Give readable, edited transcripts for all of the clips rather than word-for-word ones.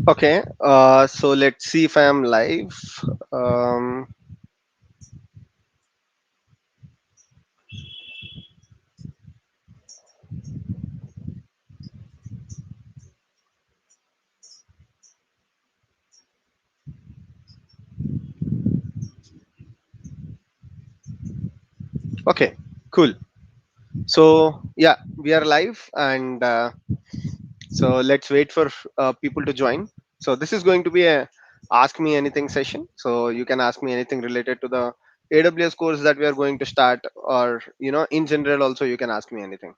Okay, so let's see if I am live. Um, okay, cool. So yeah, we are live, and so let's wait for people to join. So this is going to be a ask me anything session. So you can ask me anything related to the AWS course that we are going to start, or in general also you can ask me anything.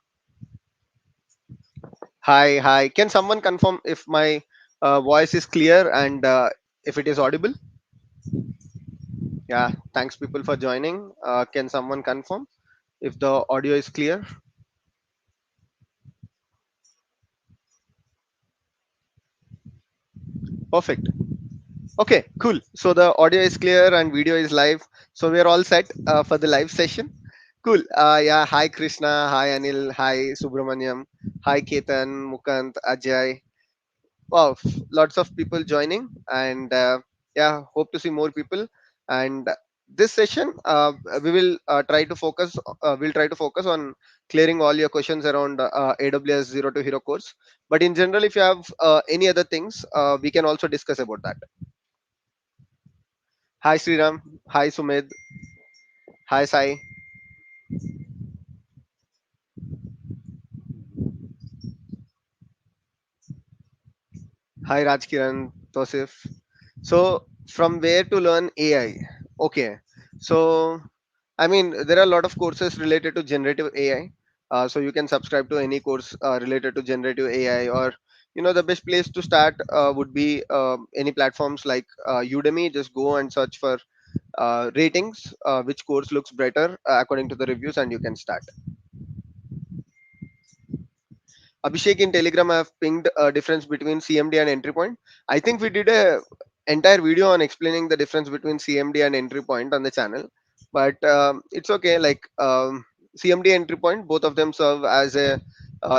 Hi, hi. Can someone confirm if my voice is clear and if it is audible? Yeah, thanks people for joining. Can someone confirm if the audio is clear? Perfect. Okay, cool. So the audio is clear and video is live. So we are all set for the live session. Cool. Yeah. Hi Krishna. Hi Anil. Hi Subramaniam. Hi Ketan, Mukant, Ajay. Wow, lots of people joining, and yeah, hope to see more people. And this session, we will try to focus. We'll try to focus on clearing all your questions around AWS Zero to Hero course. But in general, if you have any other things, we can also discuss about that. Hi Sriram. Hi Sumit. Hi Sai. Hi Rajkiran. Tosif. So from where to learn AI? Okay. So I mean, there are a lot of courses related to generative AI. So you can subscribe to any course related to generative AI, or the best place to start would be any platforms like Udemy. Just go and search for ratings, which course looks better according to the reviews, and you can start. Abhishek, in Telegram, I have pinged a difference between CMD and entry point. I think we did a entire video on explaining the difference between CMD and entry point on the channel, but it's okay. Like CMD entry point, both of them serve as a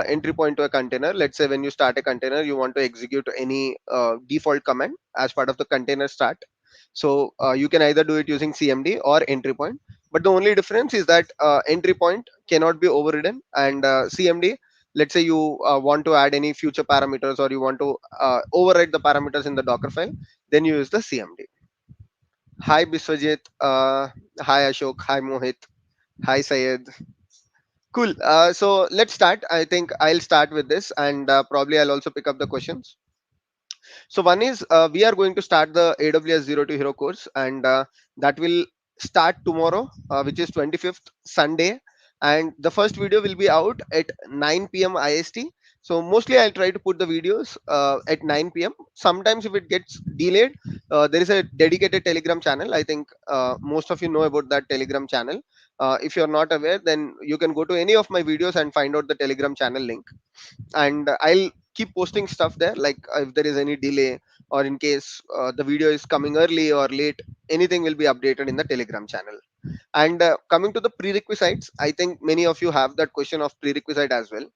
entry point to a container. Let's say when you start a container, you want to execute any default command as part of the container start. So you can either do it using CMD or entry point. But the only difference is that entry point cannot be overridden, and CMD, let's say you want to add any future parameters, or you want to override the parameters in the Docker file, then you use the CMD. Hi Biswajit. Hi Ashok. Hi Mohit. Hi Sayed. Cool. So let's start. I think I'll start with this, and probably I'll also pick up the questions. So one is we are going to start the AWS Zero to Hero course, and that will start tomorrow, which is 25th Sunday, and the first video will be out at 9 p.m. IST. So mostly I'll try to put the videos at 9 p.m. Sometimes if it gets delayed, there is a dedicated Telegram channel. I think most of you know about that Telegram channel. If you're not aware, then you can go to any of my videos and find out the Telegram channel link, and I'll keep posting stuff there, like if there is any delay, or in case the video is coming early or late, anything will be updated in the Telegram channel. And coming to the prerequisites, I think many of you have that question of prerequisite as well.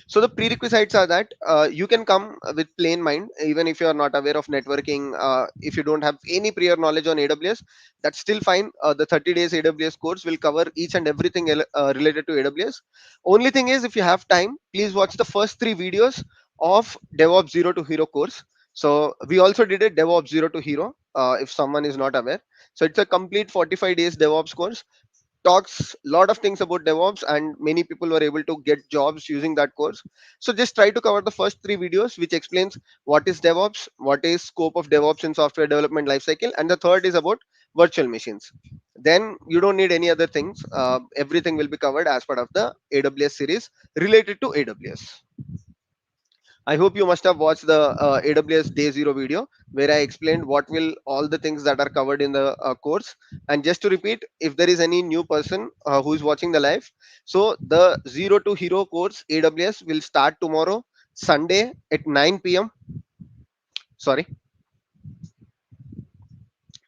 So the prerequisites are that you can come with plain mind, even if you are not aware of networking. If you don't have any prior knowledge on AWS, that's still fine. The 30 days AWS course will cover each and everything related to AWS. Only thing is, if you have time, please watch the first three videos of Devops Zero to Hero course. So we also did a Devops Zero to Hero, if someone is not aware. So it's a complete 45 days DevOps course, talks lot of things about DevOps, and many people were able to get jobs using that course. So just try to cover the first three videos, which explains what is DevOps, what is scope of DevOps in software development lifecycle, and the third is about virtual machines. Then you don't need any other things. Everything will be covered as part of the AWS series related to AWS. I hope you must have watched the AWS Day Zero video, where I explained what will all the things that are covered in the course. And just to repeat, if there is any new person who is watching the live, so the Zero to Hero course AWS will start tomorrow, Sunday at 9 p.m. Sorry,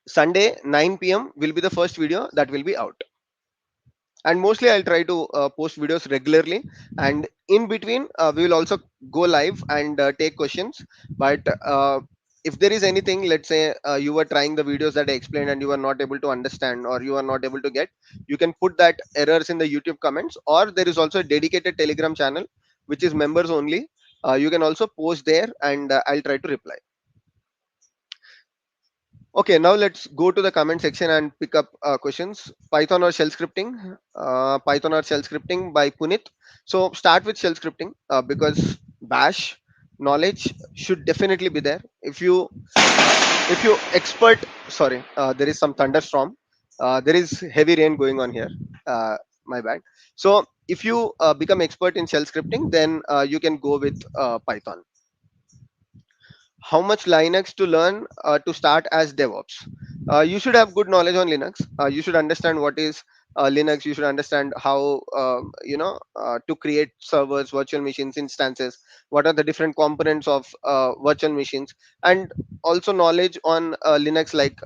Sunday 9 p.m. will be the first video that will be out. And mostly I'll try to post videos regularly, and in between we will also go live and take questions. But if there is anything, let's say you were trying the videos that I explained and you were not able to understand or you are not able to get, you can put that errors in the YouTube comments, or there is also a dedicated Telegram channel which is members only. You can also post there, and I'll try to reply. Okay, now let's go to the comment section and pick up questions. Python or shell scripting? Python or shell scripting by Punit. So start with shell scripting because Bash knowledge should definitely be there. If you expert, sorry, there is some thunderstorm. There is heavy rain going on here. My bad. So if you become expert in shell scripting, then you can go with Python. How much Linux to learn to start as DevOps? You should have good knowledge on Linux. You should understand what is Linux. You should understand how to create servers, virtual machines, instances. What are the different components of virtual machines, and also knowledge on Linux, like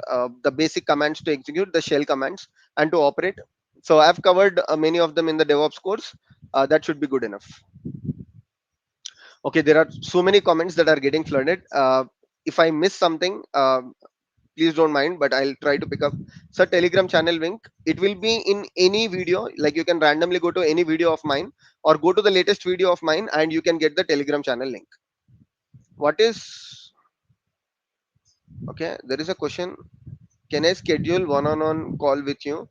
the basic commands to execute, the shell commands, and to operate. So I've covered many of them in the DevOps course. That should be good enough. Okay, there are so many comments that are getting flooded. If I miss something, please don't mind, but I'll try to pick up. So Telegram channel link, it will be in any video. Like, you can randomly go to any video of mine or go to the latest video of mine and you can get the Telegram channel link. What is, okay, there is a question. Can I schedule one-on-one call with you?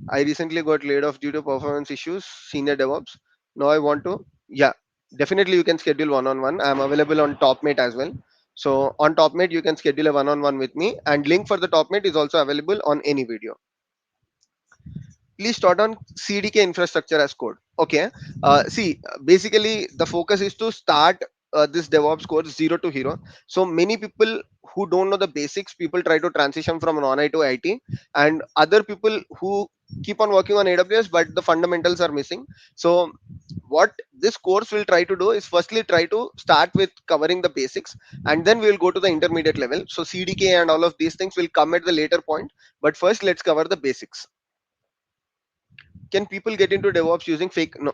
I recently got laid off due to performance issues, senior DevOps. Now I want to, yeah, definitely you can schedule one-on-one. I'm available on TopMate as well. So on TopMate, you can schedule a one-on-one with me, and link for the TopMate is also available on any video. Please start on CDK infrastructure as code. Okay. See, basically the focus is to start this DevOps course zero to hero. So many people who don't know the basics, people try to transition from non-I to IT, and other people who keep on working on AWS, but the fundamentals are missing. So what this course will try to do is firstly try to start with covering the basics, and then we will go to the intermediate level. So CDK and all of these things will come at the later point, but first let's cover the basics. Can people get into DevOps using fake, no,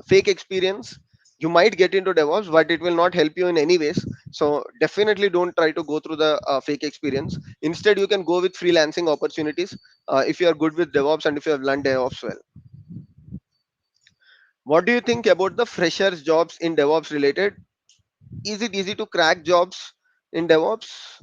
fake experience? You might get into DevOps, but it will not help you in any ways. So definitely don't try to go through the fake experience. Instead, you can go with freelancing opportunities if you are good with DevOps and if you have learned DevOps well. What do you think about the freshers jobs in DevOps related? Is it easy to crack jobs in DevOps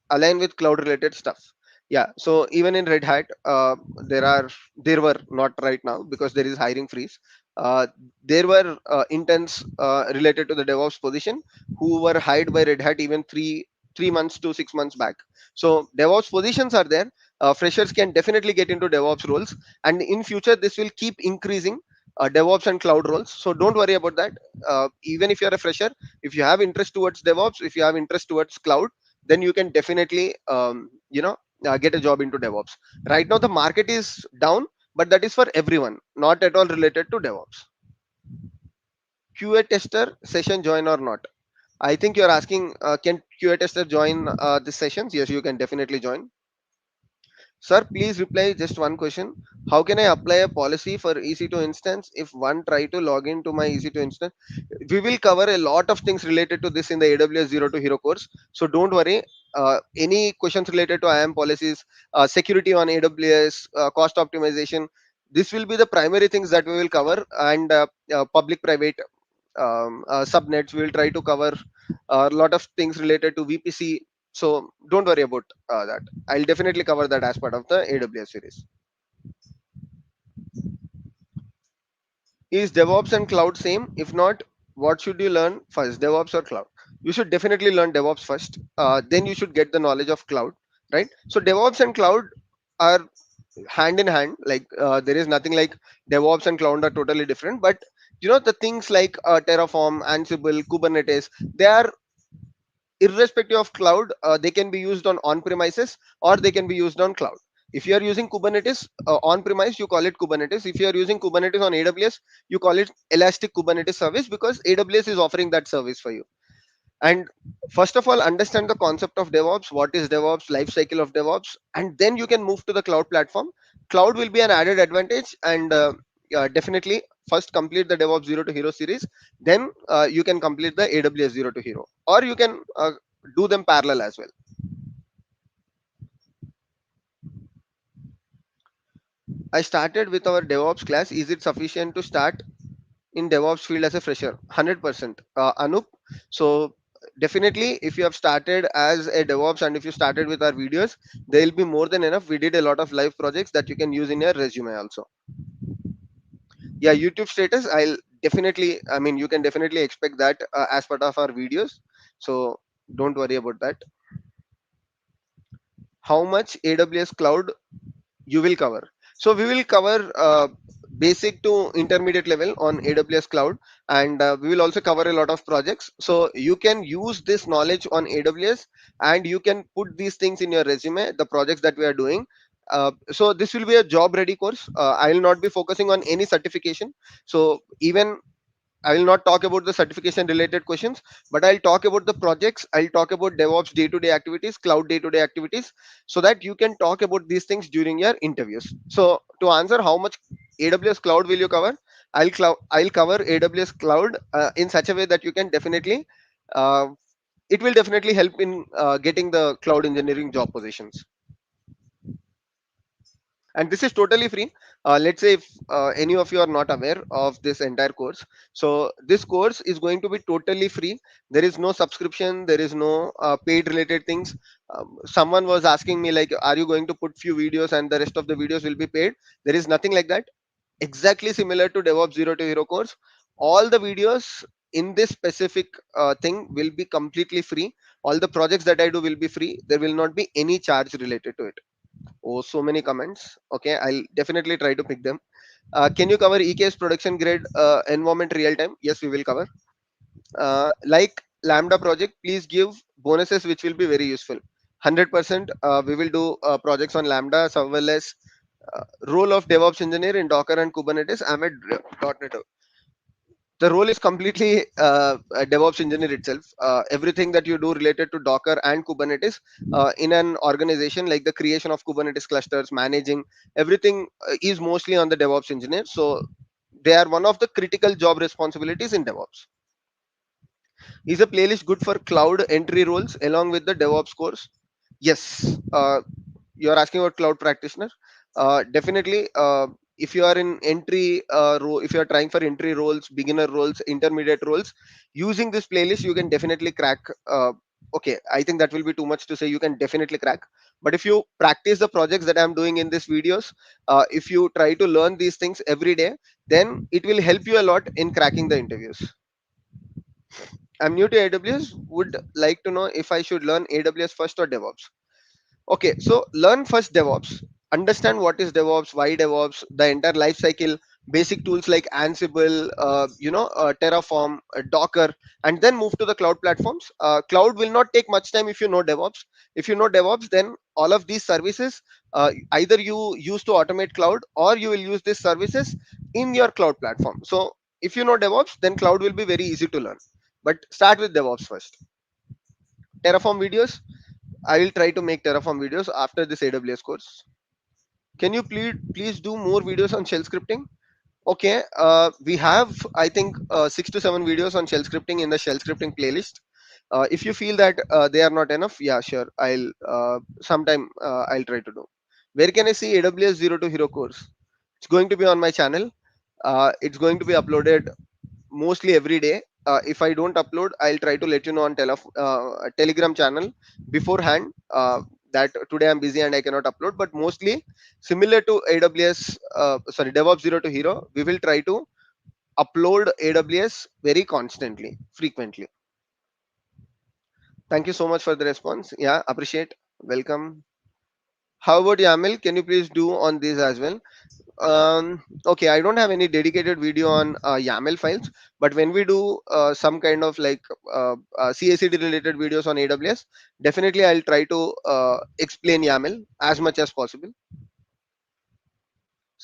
align with cloud related stuff? Yeah, so even in Red Hat, there were, not right now because there is hiring freeze. uh, there were interns related to the DevOps position who were hired by Red Hat even 3 months to 6 months back. So DevOps positions are there. Freshers can definitely get into DevOps roles, and in future this will keep increasing, DevOps and cloud roles. So don't worry about that. Even if you're a fresher, if you have interest towards DevOps, if you have interest towards cloud, then you can definitely get a job into DevOps. Right now the market is down, but that is for everyone, not at all related to DevOps. QA tester session join or not? I think you're asking, can QA tester join the sessions? Yes, you can definitely join. Sir, please reply just one question. How can I apply a policy for EC2 instance if one try to log into my EC2 instance? We will cover a lot of things related to this in the AWS Zero to Hero course. So don't worry. Any questions related to IAM policies, security on AWS, cost optimization, this will be the primary things that we will cover, and public private subnets. We will try to cover a lot of things related to VPC. So don't worry about that. I'll definitely cover that as part of the AWS series. Is DevOps and cloud same? If not, what should you learn first, DevOps or cloud? You should definitely learn DevOps first. Then you should get the knowledge of cloud, right? So DevOps and cloud are hand in hand. Like, there is nothing like DevOps and cloud are totally different. But the things like Terraform, Ansible, Kubernetes, they are irrespective of cloud. They can be used on premises or they can be used on cloud. If you are using Kubernetes on premise, you call it Kubernetes. If you are using Kubernetes on AWS, you call it Elastic Kubernetes Service, because AWS is offering that service for you. And first of all, understand the concept of DevOps. What is DevOps, life cycle of DevOps, and then you can move to the cloud platform. cloud will be an added advantage, and definitely first complete the DevOps Zero to Hero series, then you can complete the AWS Zero to Hero, or you can do them parallel as well. I started with our DevOps class. Is it sufficient to start in DevOps field as a fresher? 100%, Anup. So definitely, if you have started as a DevOps and if you started with our videos, there will be more than enough. We did a lot of live projects that you can use in your resume also. Yeah, YouTube status, I'll definitely, I mean, you can definitely expect that as part of our videos. So don't worry about that. How much AWS cloud you will cover? So we will cover basic to intermediate level on AWS cloud, and we will also cover a lot of projects, so you can use this knowledge on AWS, and you can put these things in your resume, the projects that we are doing. So this will be a job ready course. I will not be focusing on any certification. So even I will not talk about the certification related questions, but I'll talk about the projects. I'll talk about DevOps day to day activities, cloud day to day activities, so that you can talk about these things during your interviews. So to answer how much AWS cloud will you cover, I'll cover AWS cloud in such a way that you can definitely, uh, it will definitely help in getting the cloud engineering job positions. And this is totally free. Let's say if any of you are not aware of this entire course, so this course is going to be totally free. There is no subscription, there is no paid related things. Someone was asking me like, are you going to put few videos and the rest of the videos will be paid? There is nothing like that. Exactly similar to DevOps Zero to Hero course, all the videos in this specific thing will be completely free. All the projects that I do will be free. There will not be any charge related to it. Oh, so many comments. Okay, I'll definitely try to pick them. Can you cover EKS production grade environment real time? Yes, we will cover. Like Lambda project, please give bonuses which will be very useful. 100%. We will do projects on Lambda as well as role of DevOps engineer in Docker and Kubernetes. I'm a .NET. The role is completely a DevOps engineer itself. Everything that you do related to Docker and Kubernetes in an organization, like the creation of Kubernetes clusters, managing everything, is mostly on the DevOps engineer. So they are one of the critical job responsibilities in DevOps. Is a playlist good for cloud entry roles along with the DevOps course? Yes. You're asking about cloud practitioner. Definitely, if you are in entry role, if you are trying for entry roles, beginner roles, intermediate roles, using this playlist you can definitely crack. Okay, I think that will be too much to say you can definitely crack, but if you practice the projects that I'm doing in these videos, if you try to learn these things every day, then it will help you a lot in cracking the interviews. I'm new to AWS, would like to know if I should learn AWS first or DevOps. Okay, so learn first DevOps. Understand what is DevOps, why DevOps, the entire life cycle, basic tools like Ansible, Terraform, Docker, and then move to the cloud platforms. Cloud will not take much time if you know DevOps. If you know DevOps, then all of these services, either you use to automate cloud or you will use these services in your cloud platform. So if you know DevOps, then cloud will be very easy to learn. But start with DevOps first. Terraform videos, I will try to make Terraform videos after this AWS course. Can you please do more videos on shell scripting? Okay, we have I think 6 to 7 videos on shell scripting in the shell scripting playlist. If you feel that they are not enough, yeah, sure, I'll sometime I'll try to do. Where can I see AWS Zero to Hero course? It's going to be on my channel. It's going to be uploaded mostly every day. If I don't upload, I'll try to let you know on Telegram channel beforehand. That today I'm busy and I cannot upload, but mostly similar to AWS, sorry, DevOps Zero to Hero, we will try to upload AWS very constantly, frequently. Thank you so much for the response. Yeah, appreciate. Welcome. How about Yamil? Can you please do on this as well? Okay, I don't have any dedicated video on YAML files, but when we do some kind of like CACD related videos on AWS, definitely I'll try to explain YAML as much as possible.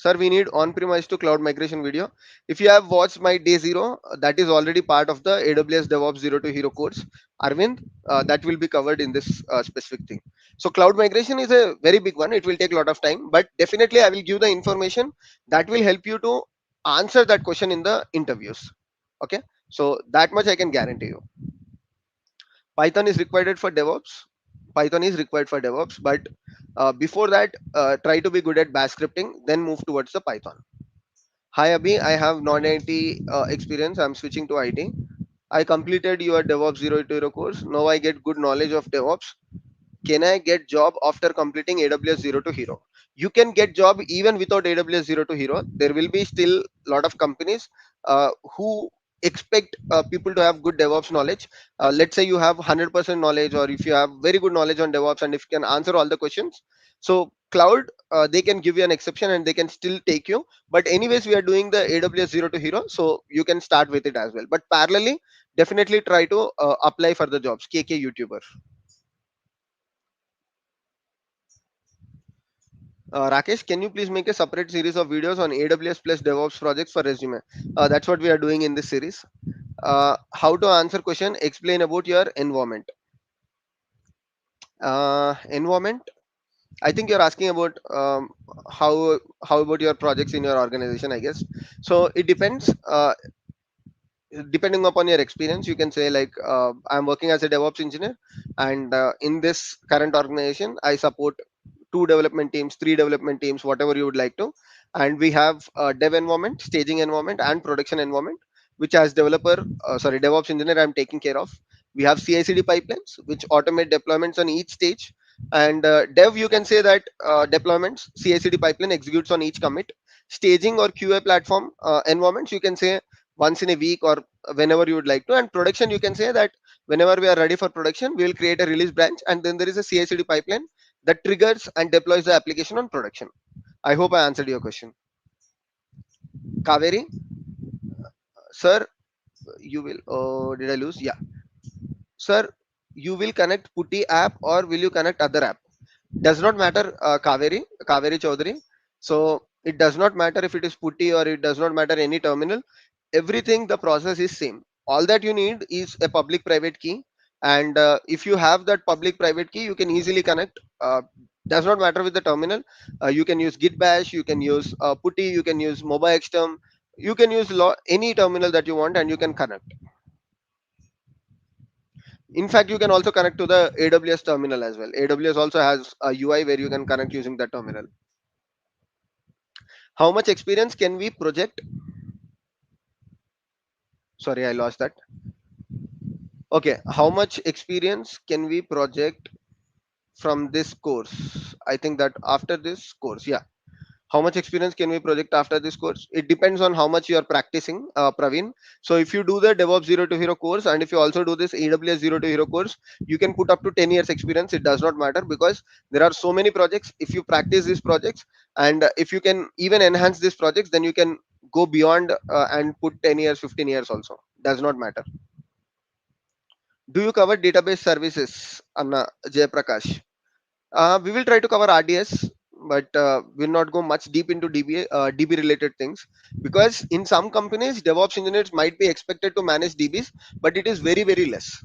Sir, we need on-premise to cloud migration video. If you have watched my day zero, that is already part of the AWS Devops Zero to Hero course. Arvind, that will be covered in this specific thing. So cloud migration is a very big one. It will take a lot of time, but definitely I will give the information that will help you to answer that question in the interviews. Okay. So that much I can guarantee you. Python is required for DevOps. Python is required for DevOps, but before that, try to be good at Bash scripting, then move towards the Python. Hi Abhi, I have non-IT experience. I'm switching to IT. I completed your DevOps 0 course. Now I get good knowledge of DevOps. Can I get job after completing AWS Zero to Hero? You can get job even without AWS Zero to Hero. There will be still lot of companies who expect people to have good DevOps knowledge. Let's say you have 100% knowledge, or if you have very good knowledge on DevOps and if you can answer all the questions, so cloud, they can give you an exception and they can still take you. But anyways, we are doing the AWS Zero to Hero, so you can start with it as well. But parallelly, definitely try to apply for the jobs. KK YouTuber. Rakesh, can you please make a separate series of videos on AWS plus DevOps projects for resume? That's what we are doing in this series. How to answer question? Explain about your environment. Environment. I think you're asking about how about your projects in your organization. I guess so. It depends. Depending upon your experience, you can say like I'm working as a DevOps engineer, and in this current organization, I support two development teams, three development teams, whatever you would like to. And we have dev environment, staging environment, and production environment, which as DevOps engineer, I'm taking care of. We have CI/CD pipelines, which automate deployments on each stage. And dev, you can say that deployments, CI/CD pipeline executes on each commit. Staging or QA platform environments, you can say once in a week or whenever you would like to. And production, you can say that whenever we are ready for production, we will create a release branch, and then there is a CI/CD pipeline that triggers and deploys the application on production. I hope I answered your question. Kaveri, sir, you will. Oh, did I lose? Yeah, sir, you will connect Putty app or will you connect other app? Does not matter, Kaveri Chaudhary. So it does not matter if it is Putty or it does not matter any terminal. Everything, the process is same. All that you need is a public private key, and if you have that public private key, you can easily connect. Does not matter with the terminal. You can use git bash, you can use Putty, you can use mobile xterm, you can use any terminal that you want, and you can connect. In fact, you can also connect to the AWS terminal as well. AWS also has a UI where you can connect using that terminal. How much experience can we project? Sorry, I lost that. Okay, how much experience can we project from this course? I think that after this course, yeah. How much experience can we project after this course? It depends on how much you are practicing, Praveen. So if you do the DevOps Zero to Hero course, and if you also do this AWS Zero to Hero course, you can put up to 10 years experience. It does not matter because there are so many projects. If you practice these projects, and if you can even enhance these projects, then you can go beyond and put 10 years, 15 years also. Does not matter. Do you cover database services, Anna Jayaprakash? We will try to cover RDS, but we'll not go much deep into DB related things, because in some companies, DevOps engineers might be expected to manage DBs, but it is very, very less.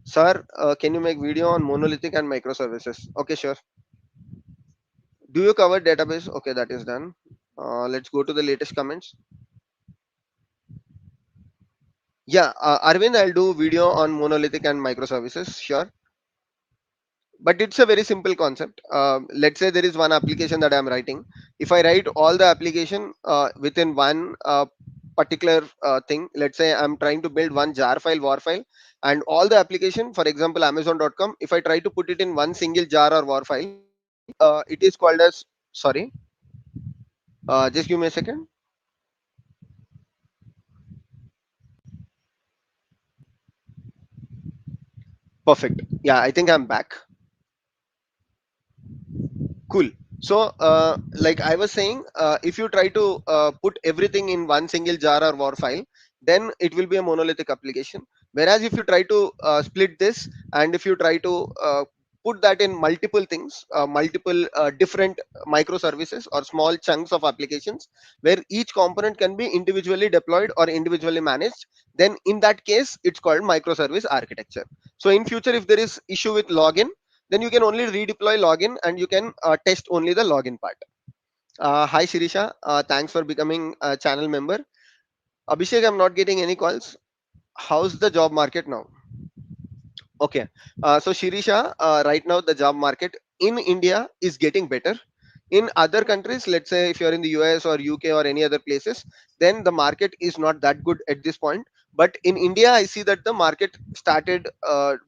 Sir, can you make video on monolithic and microservices? Okay, sure. Do you cover database? Okay, that is done. Let's go to the latest comments. Yeah, Arvind, I'll do video on monolithic and microservices. Sure. But it's a very simple concept. Let's say there is one application that I'm writing. If I write all the application within one particular thing, let's say I'm trying to build one jar file, war file, and all the application, for example Amazon.com, if I try to put it in one single jar or war file, it is called as, sorry, just give me a second. Perfect. Yeah, I think I'm back. Cool. So like I was saying, if you try to put everything in one single jar or war file, then it will be a monolithic application. Whereas if you try to split this, and if you try to put that in multiple things, multiple different microservices or small chunks of applications where each component can be individually deployed or individually managed, then in that case it's called microservice architecture. So in future, if there is issue with login, then you can only redeploy login and you can test only the login part. Hi Shirisha, thanks for becoming a channel member. Abhishek, I'm not getting any calls. How's the job market now? Okay. So Shirisha, right now the job market in India is getting better. In other countries, let's say if you're in the US or UK or any other places, then the market is not that good at this point. But in India, I see that the market started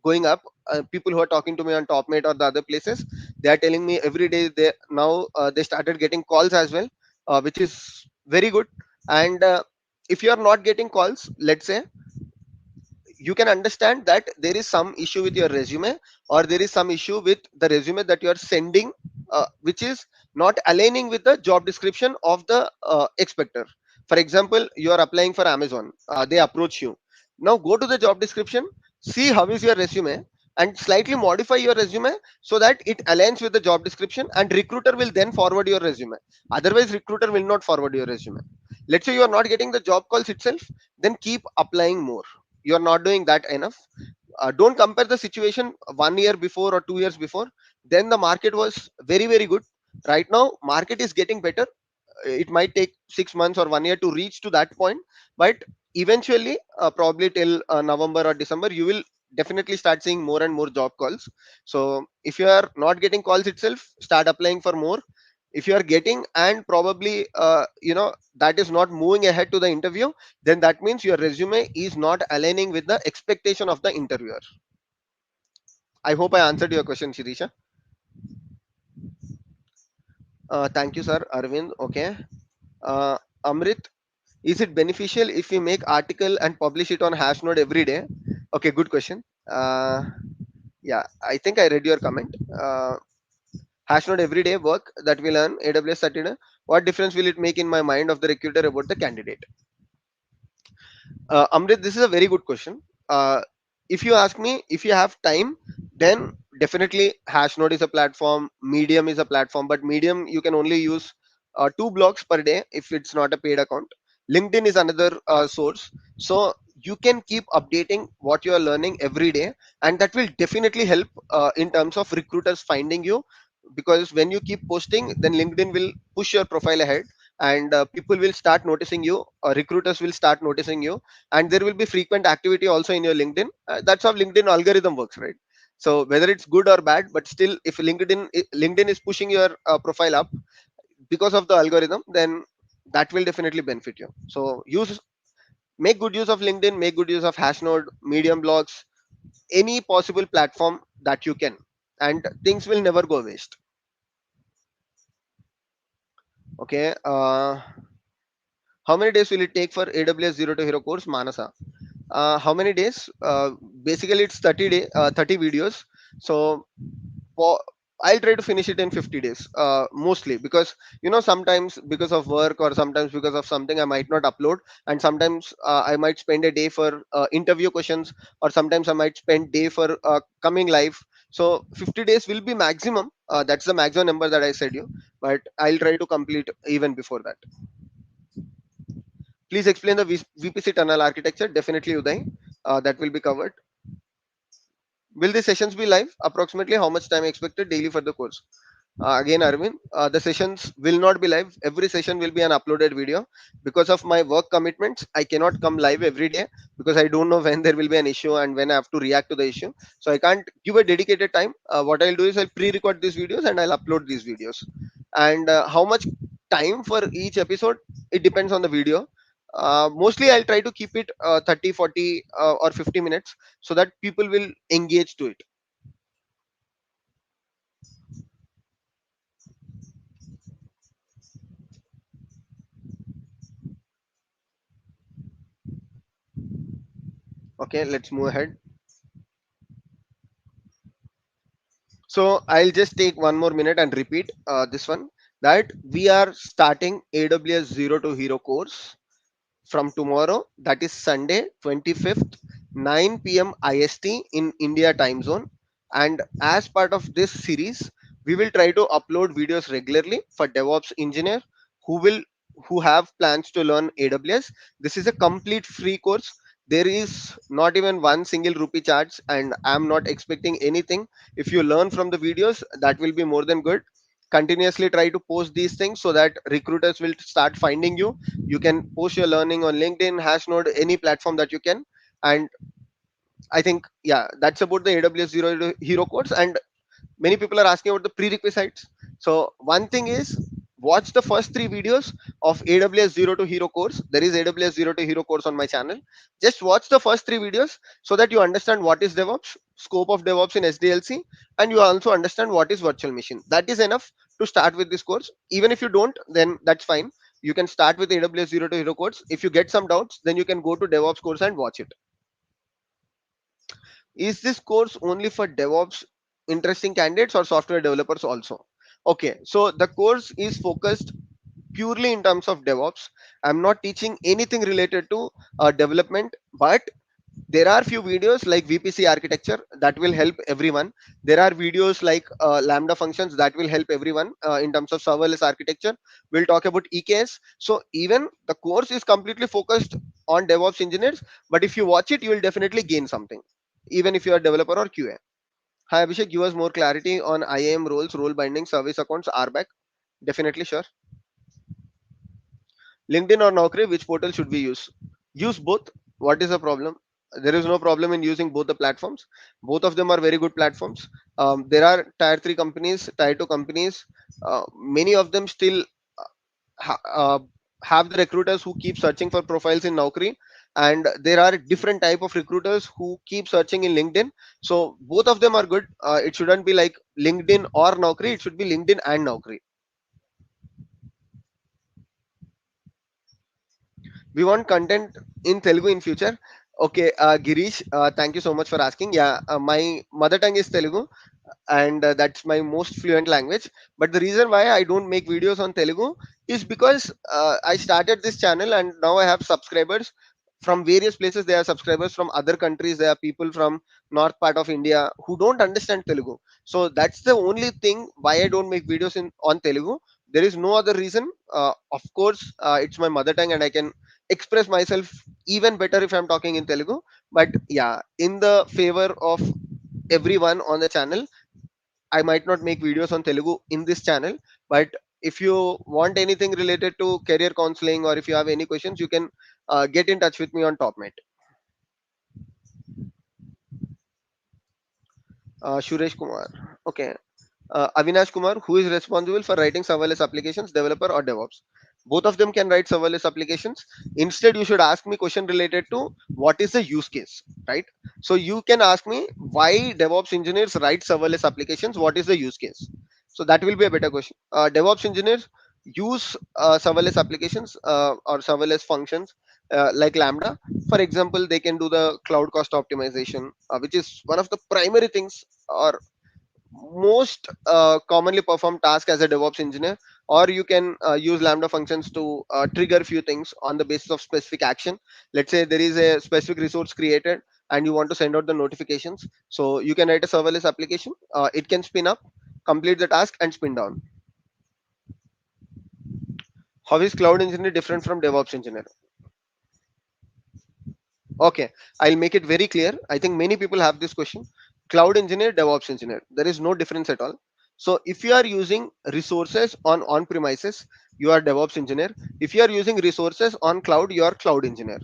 going up. People who are talking to me on TopMate or the other places, they are telling me every day they now they started getting calls as well, which is very good. And if you are not getting calls, let's say, you can understand that there is some issue with your resume, or there is some issue with the resume that you are sending, which is not aligning with the job description of the expector. For example, you are applying for Amazon, they approach you. Now go to the job description, see how is your resume, and slightly modify your resume so that it aligns with the job description, and recruiter will then forward your resume. Otherwise recruiter will not forward your resume. Let's say you are not getting the job calls itself, then keep applying more. You're not doing that enough. Don't compare the situation 1 year before or 2 years before. Then the market was very very good. Right now market is getting better. It might take 6 months or 1 year to reach to that point, but eventually, probably till November or December, you will definitely start seeing more and more job calls. So if you are not getting calls itself, start applying for more. If you are getting and probably that is not moving ahead to the interview, then that means your resume is not aligning with the expectation of the interviewer. I hope I answered your question, Shirisha. Thank you, sir. Arvind. Okay. uh, Amrit, is it beneficial if we make article and publish it on Hashnode every day? Okay, good question. Yeah, I think I read your comment. Hashnode everyday work that we learn AWS Saturday. What difference will it make in my mind of the recruiter about the candidate? Amrit, this is a very good question. If you ask me, if you have time, then definitely Hashnode is a platform, Medium is a platform, but Medium you can only use 2 blogs per day if it's not a paid account. LinkedIn is another source. So you can keep updating what you are learning every day, and that will definitely help in terms of recruiters finding you, because when you keep posting, then LinkedIn will push your profile ahead, and people will start noticing you, or recruiters will start noticing you, and there will be frequent activity also in your LinkedIn. That's how LinkedIn algorithm works, right? So whether it's good or bad, but still if LinkedIn is pushing your profile up because of the algorithm, then that will definitely benefit you. So make good use of LinkedIn, make good use of Hashnode, Medium, blogs, any possible platform that you can, and things will never go waste. Okay. How many days will it take for AWS Zero to Hero course, Manasa? How many days? Basically, it's 30 videos. So for, I'll try to finish it in 50 days, mostly, because sometimes because of work or sometimes because of something I might not upload, and sometimes I might spend a day for interview questions, or sometimes I might spend day for coming live. So 50 days will be maximum. That's the maximum number that I said you, but I'll try to complete even before that. Please explain the VPC tunnel architecture. Definitely, Uday. That will be covered. Will the sessions be live? Approximately how much time expected daily for the course? Again, Arvind, the sessions will not be live. Every session will be an uploaded video. Because of my work commitments, I cannot come live every day, because I don't know when there will be an issue and when I have to react to the issue. So I can't give a dedicated time. What I'll do is I'll pre-record these videos and I'll upload these videos. And how much time for each episode? It depends on the video. Mostly I'll try to keep it 30, 40 or 50 minutes, so that people will engage to it. Okay, let's move ahead. So I'll just take one more minute and repeat this one, that we are starting AWS Zero to Hero course from tomorrow, that is Sunday 25th, 9 p.m. IST in India time zone. And as part of this series, we will try to upload videos regularly for DevOps engineer who will who have plans to learn AWS. This is a complete free course. There is not even one single rupee charge, and I'm not expecting anything. If you learn from the videos, that will be more than good. Continuously try to post these things so that recruiters will start finding you. You can post your learning on LinkedIn, Hashnode, any platform that you can. And I think, yeah, that's about the AWS Zero Hero course. And many people are asking about the prerequisites. So one thing is, watch the first three videos of AWS Zero to Hero course. There is AWS Zero to Hero course on my channel. Just watch the first three videos so that you understand what is DevOps, scope of DevOps in SDLC, and you also understand what is virtual machine. That is enough to start with this course. Even if you don't, then that's fine. You can start with AWS Zero to Hero course. If you get some doubts, then you can go to DevOps course and watch it. Is this course only for DevOps interesting candidates or software developers also? Okay, so the course is focused purely in terms of DevOps. I'm not teaching anything related to development, but there are few videos like VPC architecture that will help everyone. There are videos like Lambda functions that will help everyone in terms of serverless architecture. We'll talk about EKS. So even the course is completely focused on DevOps engineers, but if you watch it, you will definitely gain something, even if you are a developer or QA. Hi Abhishek, give us more clarity on IAM roles, role binding, service accounts, RBAC. Definitely sure. LinkedIn or Naukri, which portal should we use? Use both. What is the problem? There is no problem in using both the platforms. Both of them are very good platforms. There are tier 3 companies, tier 2 companies. Many of them still ha- uh, have the recruiters who keep searching for profiles in Naukri, and there are different type of recruiters who keep searching in LinkedIn. So both of them are good. It shouldn't be like LinkedIn or Naukri. It should be LinkedIn and Naukri. We want content in Telugu in future. Okay, Girish, thank you so much for asking. Yeah, my mother tongue is Telugu, and that's my most fluent language. But the reason why I don't make videos on Telugu is because I started this channel and now I have subscribers from various places. They are subscribers from other countries. There are people from north part of India who don't understand Telugu. So that's the only thing why I don't make videos in on Telugu. There is no other reason. Of course, it's my mother tongue and I can express myself even better if I'm talking in Telugu. But yeah, in the favor of everyone on the channel, I might not make videos on Telugu in this channel. But if you want anything related to career counseling or if you have any questions, you can get in touch with me on TopMate. Suresh Kumar. Okay. Avinash Kumar, who is responsible for writing serverless applications, developer or DevOps? Both of them can write serverless applications. Instead, you should ask me question related to what is the use case, right? So you can ask me why DevOps engineers write serverless applications. What is the use case? So that will be a better question. DevOps engineers use serverless applications or serverless functions like Lambda. For example, they can do the cloud cost optimization, which is one of the primary things or most commonly performed task as a DevOps engineer. Or you can use Lambda functions to trigger few things on the basis of specific action. Let's say there is a specific resource created and you want to send out the notifications. So you can write a serverless application. It can spin up, complete the task, and spin down. How is cloud engineer different from DevOps engineer? Okay, I'll make it very clear. I think many people have this question. Cloud engineer, DevOps engineer. There is no difference at all. So if you are using resources on premises, you are DevOps engineer. If you are using resources on cloud, you are cloud engineer.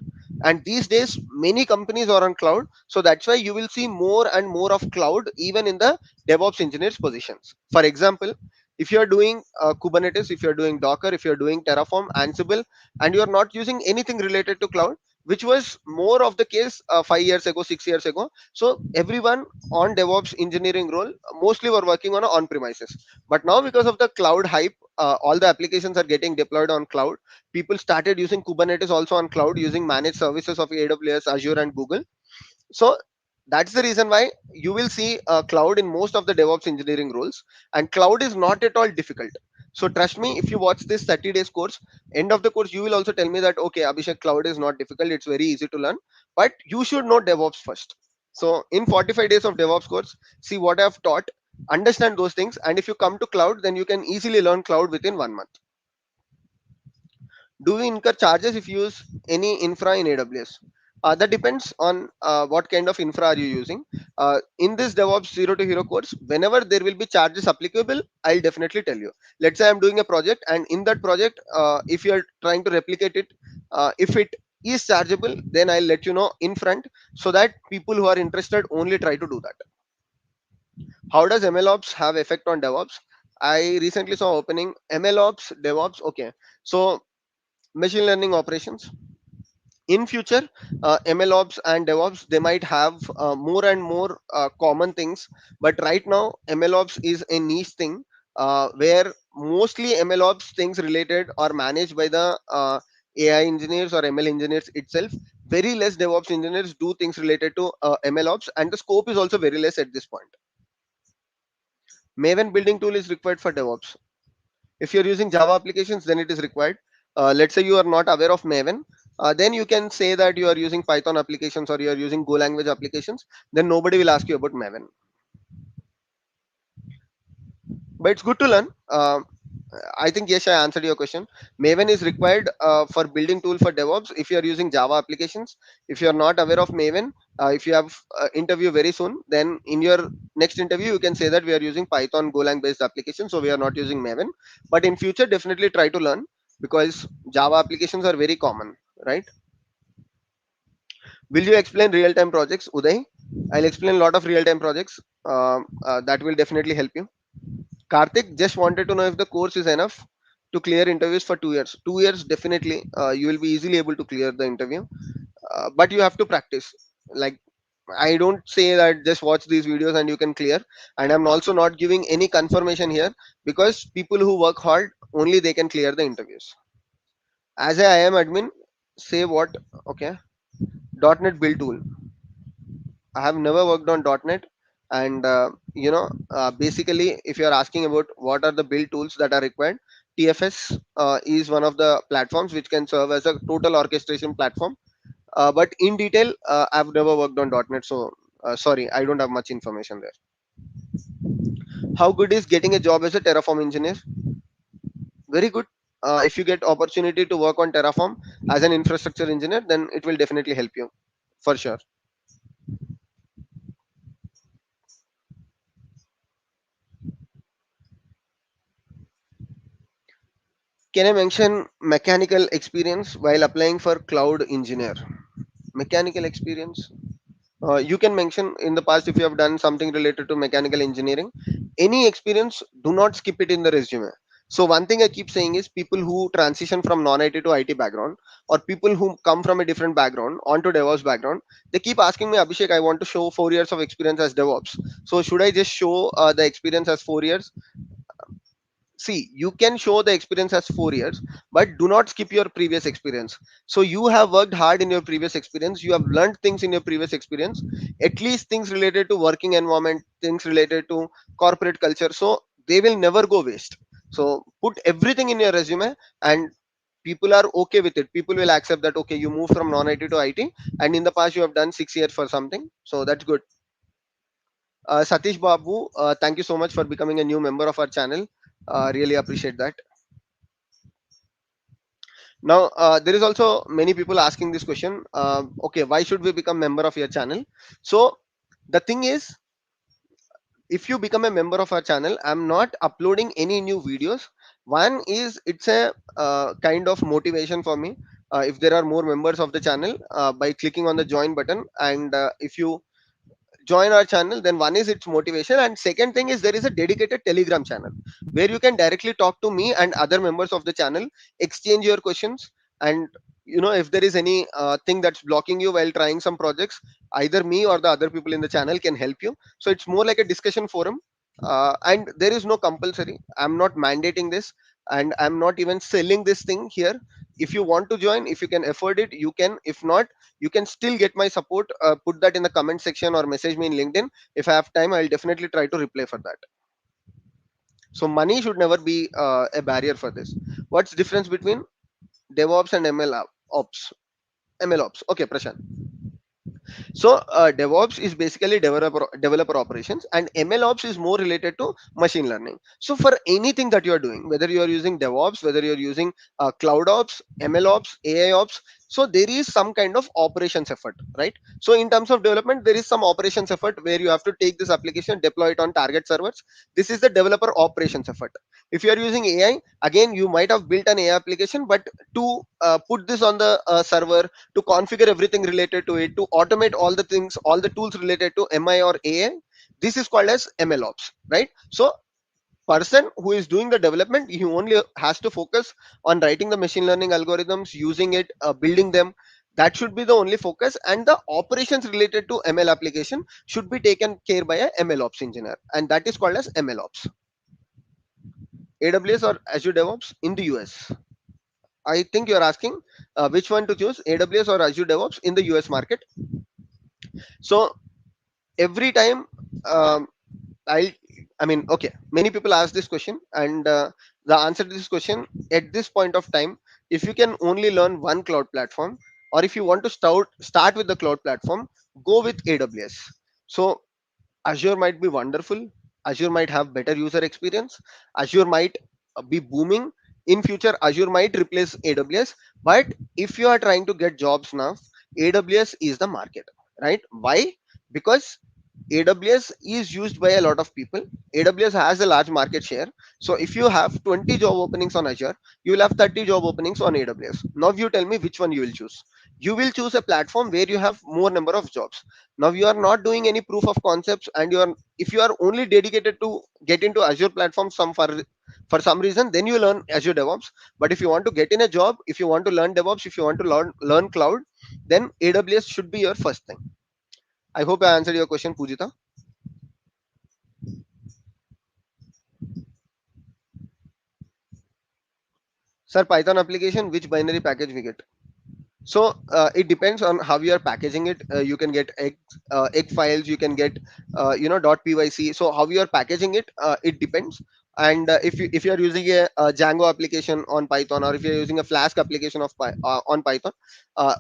And these days, many companies are on cloud. So that's why you will see more and more of cloud even in the DevOps engineers positions. For example, if you are doing Kubernetes, if you are doing Docker, if you are doing Terraform, Ansible, and you are not using anything related to cloud, which was more of the case 5 years ago, 6 years ago. So everyone on DevOps engineering role mostly were working on a on-premises. But now because of the cloud hype, all the applications are getting deployed on cloud. People started using Kubernetes also on cloud using managed services of AWS, Azure, and Google. So that's the reason why you will see cloud in most of the DevOps engineering roles. And cloud is not at all difficult. So trust me, if you watch this 30 days course, end of the course, you will also tell me that, okay, Abhishek, cloud is not difficult. It's very easy to learn. But you should know DevOps first. So in 45 days of DevOps course, see what I've taught, understand those things, and if you come to cloud, then you can easily learn cloud within 1 month. Do we incur charges if you use any infra in AWS? That depends on what kind of infra are you using. In this DevOps Zero to Hero course, whenever there will be charges applicable, I'll definitely tell you. Let's say I'm doing a project, and in that project, if you're trying to replicate it, if it is chargeable, then I'll let you know in front, so that people who are interested only try to do that. How does MLOps have effect on DevOps? I recently saw opening MLOps DevOps. Okay, so machine learning operations in future, MLOps and DevOps, they might have more and more common things, but right now MLOps is a niche thing, where mostly MLOps things related are managed by the AI engineers or ML engineers itself. Very less DevOps engineers do things related to MLOps, and the scope is also very less at this point. Maven building tool is required for DevOps. If you're using Java applications, then it is required. Let's say you are not aware of Maven, then you can say that you are using Python applications or you are using Go language applications. Then nobody will ask you about Maven. But it's good to learn. I think yes, I answered your question. Maven is required for building tool for DevOps if you are using Java applications. If you are not aware of Maven, if you have interview very soon, then in your next interview you can say that we are using Python Golang based application, so we are not using Maven. But in future, definitely try to learn, because Java applications are very common, right? Will you explain real time projects, Uday? I'll explain a lot of real time projects. That will definitely help you. Karthik just wanted to know if the course is enough to clear interviews for 2 years. 2 years, definitely, you will be easily able to clear the interview, but you have to practice. Like, I don't say that just watch these videos and you can clear, and I'm also not giving any confirmation here, because people who work hard only they can clear the interviews. As a IM admin, say what? Okay, .NET build tool. I have never worked on .NET, and basically, if you are asking about what are the build tools that are required, TFS is one of the platforms which can serve as a total orchestration platform. But in detail, I've never worked on .NET, so sorry, I don't have much information there. How good is getting a job as a Terraform engineer? Very good. If you get opportunity to work on Terraform as an infrastructure engineer, then it will definitely help you for sure. Can I mention mechanical experience while applying for cloud engineer? Mechanical experience. You can mention in the past if you have done something related to mechanical engineering. Any experience, do not skip it in the resume. So one thing I keep saying is people who transition from non-IT to IT background, or people who come from a different background onto DevOps background, they keep asking me, Abhishek, I want to show 4 years of experience as DevOps. So should I just show the experience as 4 years? See, you can show the experience as 4 years, but do not skip your previous experience. So you have worked hard in your previous experience, you have learned things in your previous experience, at least things related to working environment, things related to corporate culture, so they will never go waste. So put everything in your resume, and people are okay with it. People will accept that okay, you moved from non-IT to IT, and in the past you have done 6 years for something, so that's good. Satish Babu, thank you so much for becoming a new member of our channel. Really appreciate that. Now, there is also many people asking this question. Okay, why should we become member of your channel? So the thing is, if you become a member of our channel, I'm not uploading any new videos. One is it's a kind of motivation for me. If there are more members of the channel, by clicking on the join button, and if you join our channel, then one is its motivation, and second thing is there is a dedicated Telegram channel where you can directly talk to me and other members of the channel, exchange your questions, and if there is any thing that's blocking you while trying some projects, either me or the other people in the channel can help you. So it's more like a discussion forum, and there is no compulsory. I'm not mandating this, and I'm not even selling this thing here. If you want to join, if you can afford it, you can. If not, you can still get my support. Put that in the comment section or message me in LinkedIn. If I have time, I'll definitely try to reply for that. So money should never be a barrier for this. What's difference between DevOps and ML ops? ML ops. Okay, Prashant. So DevOps is basically developer operations, and ML Ops is more related to machine learning. So for anything that you are doing, whether you are using DevOps, whether you are using Cloud Ops, ML Ops, AI Ops, so there is some kind of operations effort, right? So in terms of development, there is some operations effort where you have to take this application, deploy it on target servers. This is the developer operations effort. If you are using AI, again, you might have built an AI application, but to put this on the server, to configure everything related to it, to automate all the things, all the tools related to MI or AI. This is called as ML ops, right? So person who is doing the development, he only has to focus on writing the machine learning algorithms, using it, building them. That should be the only focus, and the operations related to ML application should be taken care by a ML ops engineer, and that is called as ML ops. AWS or Azure DevOps in the US? I think you're asking which one to choose, AWS or Azure DevOps in the US market. So every time, um, I I mean, okay, many people ask this question, and the answer to this question at this point of time, if you can only learn one cloud platform, or if you want to start with the cloud platform, go with AWS. So Azure might be wonderful. Azure might have better user experience. Azure might be booming. In future, Azure might replace AWS. But if you are trying to get jobs now, AWS is the market, right? Why? Because AWS is used by a lot of people. AWS has a large market share. So if you have 20 job openings on Azure, you will have 30 job openings on AWS. Now you tell me which one you will choose. You will choose a platform where you have more number of jobs. Now you are not doing any proof of concepts, and you are, if you are only dedicated to get into Azure platform for some reason, then you learn Azure DevOps. But if you want to get in a job, if you want to learn DevOps, if you want to learn cloud, then AWS should be your first thing. I hope I answered your question, Pujita. Sir, Python application, which binary package we get? So it depends on how you are packaging it. You can get egg files, you can get .pyc. So how you are packaging it, it depends. And if you are using a Django application on Python, or if you are using a Flask application on Python,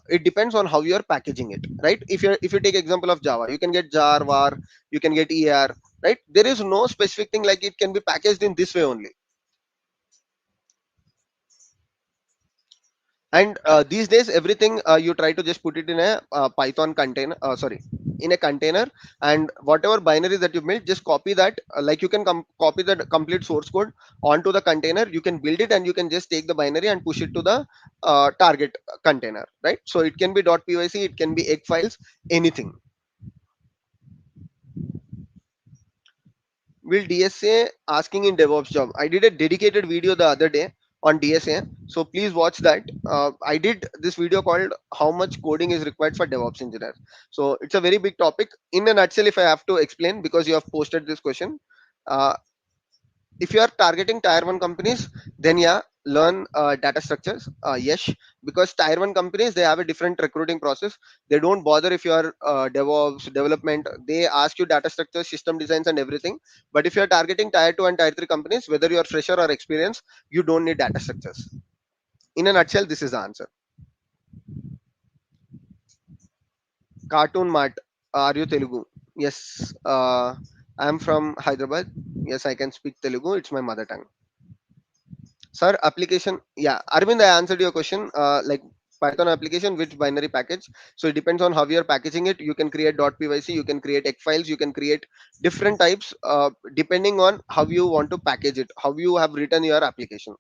it depends on how you are packaging it, right? If you take example of Java, you can get jar var, you can get er, right? There is no specific thing like it can be packaged in this way only. And these days, everything, you try to just put it in a Python container, sorry, in a container, and whatever binary that you build, just copy that. Like you can copy the complete source code onto the container, you can build it, and you can just take the binary and push it to the target container, right? So it can be .pyc, it can be egg files, anything. Will DSA asking in DevOps job? I did a dedicated video the other day on DSA, so please watch that. I did this video called "How much coding is required for DevOps engineer." So it's a very big topic. In a nutshell, if I have to explain, because you have posted this question, uh, if you are targeting tier 1 companies, then yeah, learn data structures. Yes, because tier 1 companies, they have a different recruiting process. They don't bother if you are DevOps development. They ask you data structures, system designs, and everything. But if you are targeting tier 2 and tier 3 companies, whether you are fresher or experienced, you don't need data structures. In a nutshell, this is the answer. Cartoon Mart, are you Telugu? Yes. I am from Hyderabad. Yes, I can speak Telugu, it's my mother tongue. Sir, application, yeah, Arvind, I answered your question. Like Python application, which binary package? So it depends on how you're packaging it. You can create .pyc, you can create egg files, you can create different types, depending on how you want to package it, how you have written your application.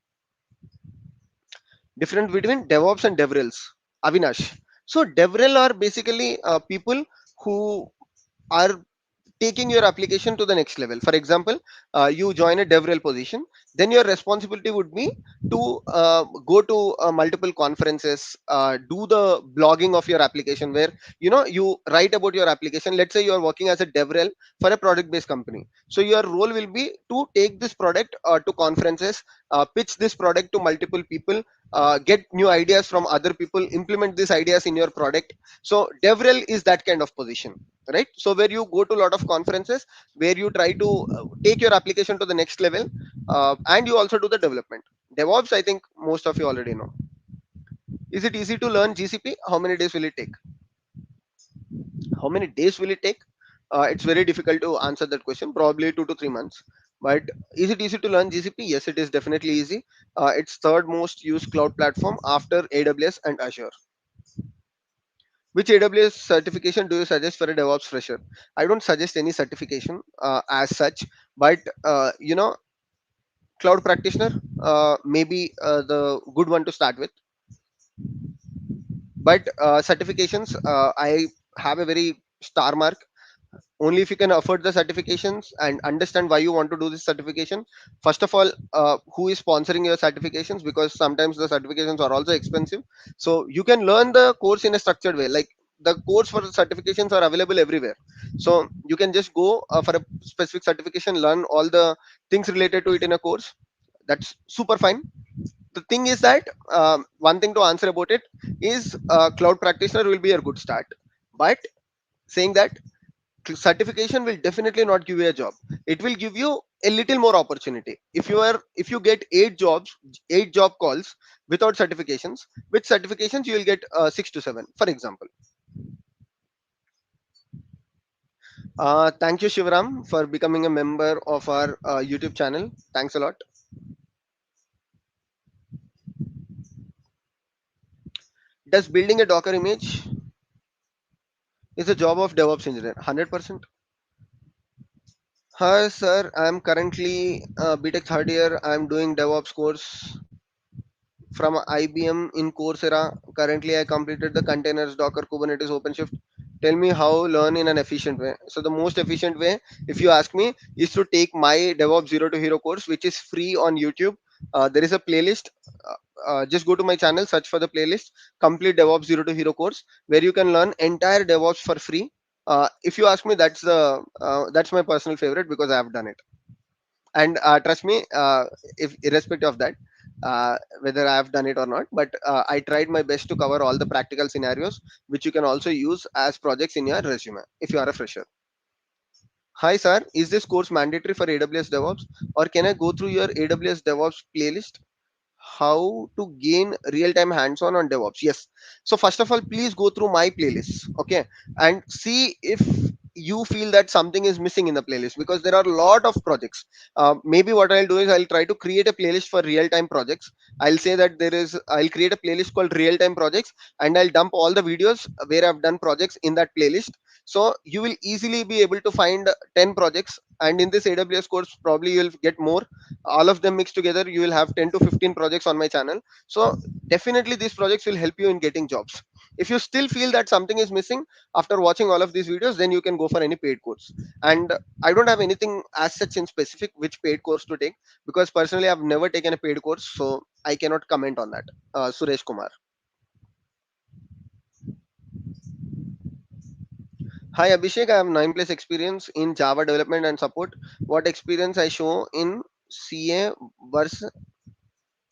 Difference between DevOps and DevRels, Avinash. So DevRel are basically people who are taking your application to the next level. For example, you join a DevRel position, then your responsibility would be to go to multiple conferences, do the blogging of your application, where you write about your application. Let's say you are working as a DevRel for a product-based company, so your role will be to take this product to conferences, pitch this product to multiple people, get new ideas from other people, implement these ideas in your product. So DevRel is that kind of position, right? So where you go to a lot of conferences, where you try to take your application to the next level, and you also do the development. DevOps, I think most of you already know. Is it easy to learn GCP? How many days will it take? How many days will it take? It's very difficult to answer that question. Probably 2 to 3 months. But is it easy to learn GCP? Yes, it is definitely easy. It's third most used cloud platform after AWS and Azure. Which AWS certification do you suggest for a DevOps fresher? I don't suggest any certification as such, but cloud practitioner maybe the good one to start with. But certifications, I have a very star mark. Only if you can afford the certifications and understand why you want to do this certification. First of all, who is sponsoring your certifications, because sometimes the certifications are also expensive. So you can learn the course in a structured way, like the course for the certifications are available everywhere. So you can just go for a specific certification, learn all the things related to it in a course. That's super fine. The thing is that one thing to answer about it is cloud practitioner will be a good start. But saying that, certification will definitely not give you a job. It will give you a little more opportunity. If you get 8 jobs, 8 job calls without certifications, with certifications you will get 6 to 7, for example. Thank you, Shivaram, for becoming a member of our YouTube channel. Thanks a lot. Does building a Docker image is a job of DevOps engineer? 100%. Hi, sir. I'm currently BTech third year. I'm doing DevOps course from IBM in Coursera. Currently, I completed the containers, Docker, Kubernetes, OpenShift. Tell me how learn in an efficient way. So the most efficient way, if you ask me, is to take my DevOps Zero to Hero course, which is free on YouTube. There is a playlist. Just go to my channel, search for the playlist, complete DevOps Zero to Hero course, where you can learn entire DevOps for free. If you ask me, that's my personal favorite because I have done it. And trust me, if irrespective of that, whether I have done it or not, but I tried my best to cover all the practical scenarios which you can also use as projects in your resume if you are a fresher. Hi sir, is this course mandatory for AWS DevOps, or can I go through your AWS DevOps playlist? How to gain real-time hands-on on DevOps? Yes. So first of all, please go through my playlists, okay, and see if you feel that something is missing in the playlist, because there are a lot of projects. Maybe what I'll do is I'll try to create a playlist for real-time projects. I'll create a playlist called real-time projects, and I'll dump all the videos where I've done projects in that playlist. So you will easily be able to find 10 projects, and in this AWS course probably you'll get more. All of them mixed together, you will have 10 to 15 projects on my channel. So definitely these projects will help you in getting jobs. If you still feel that something is missing after watching all of these videos, then you can go for any paid course. And I don't have anything as such in specific which paid course to take, because personally I've never taken a paid course, so I cannot comment on that. Suresh Kumar. Hi Abhishek, I have 9 plus experience in Java development and support. What experience I show in CA versus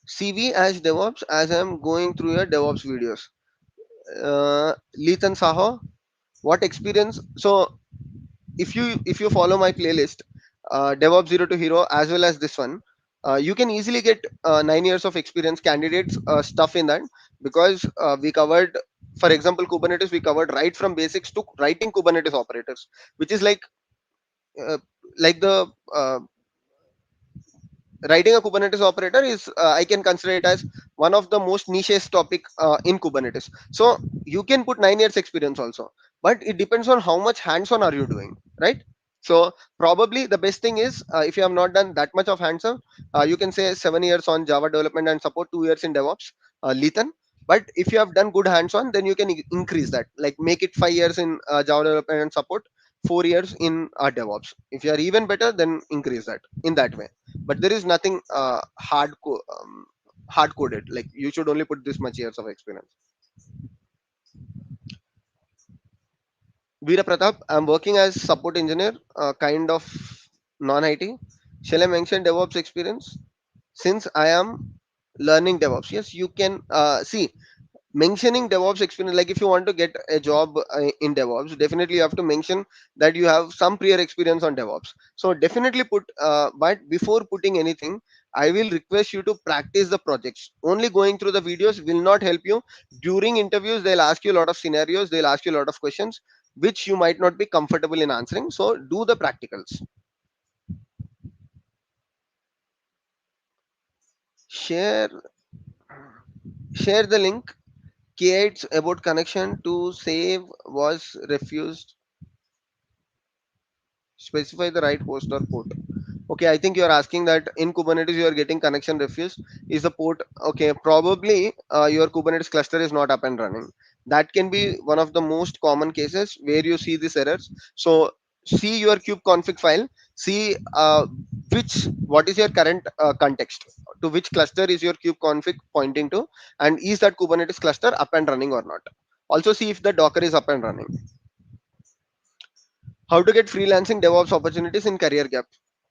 CV as DevOps, as I'm going through your DevOps videos? Lethan Saho, what experience? So if you follow my playlist, DevOps Zero to Hero, as well as this one, you can easily get 9 years of experience candidates stuff in that, because we covered, for example, Kubernetes. We covered right from basics to writing Kubernetes operators, which is uh, like the writing a Kubernetes operator is, I can consider it as one of the most niche topic in Kubernetes. So you can put 9 years experience also, but it depends on how much hands-on are you doing, right? So probably the best thing is, if you have not done that much of hands-on, you can say 7 years on Java development and support, 2 years in DevOps, Lethan. But if you have done good hands-on, then you can increase that, like make it 5 years in Java development and support, 4 years in DevOps. If you are even better, then increase that in that way. But there is nothing hard coded, like you should only put this much years of experience. Veera Pratap, I'm working as support engineer, kind of non-IT. Shall I mention DevOps experience, since I am learning DevOps? Yes, you can see, mentioning DevOps experience, like if you want to get a job in DevOps, definitely you have to mention that you have some prior experience on DevOps. So definitely put, but before putting anything, I will request you to practice the projects. Only going through the videos will not help you. During interviews, they'll ask you a lot of scenarios, they'll ask you a lot of questions. which you might not be comfortable in answering. So do the practicals. Share share the link. K8's about connection to save was refused. Specify the right host or port. Okay, I think you are asking that in Kubernetes you are getting connection refused. Is the port okay? Probably your Kubernetes cluster is not up and running. That can be one of the most common cases where you see these errors. So see your kubeconfig file. See which what is your current context, to which cluster is your kubeconfig pointing to, and is that Kubernetes cluster up and running or not. Also see if the Docker is up and running. How to get freelancing DevOps opportunities in career gap?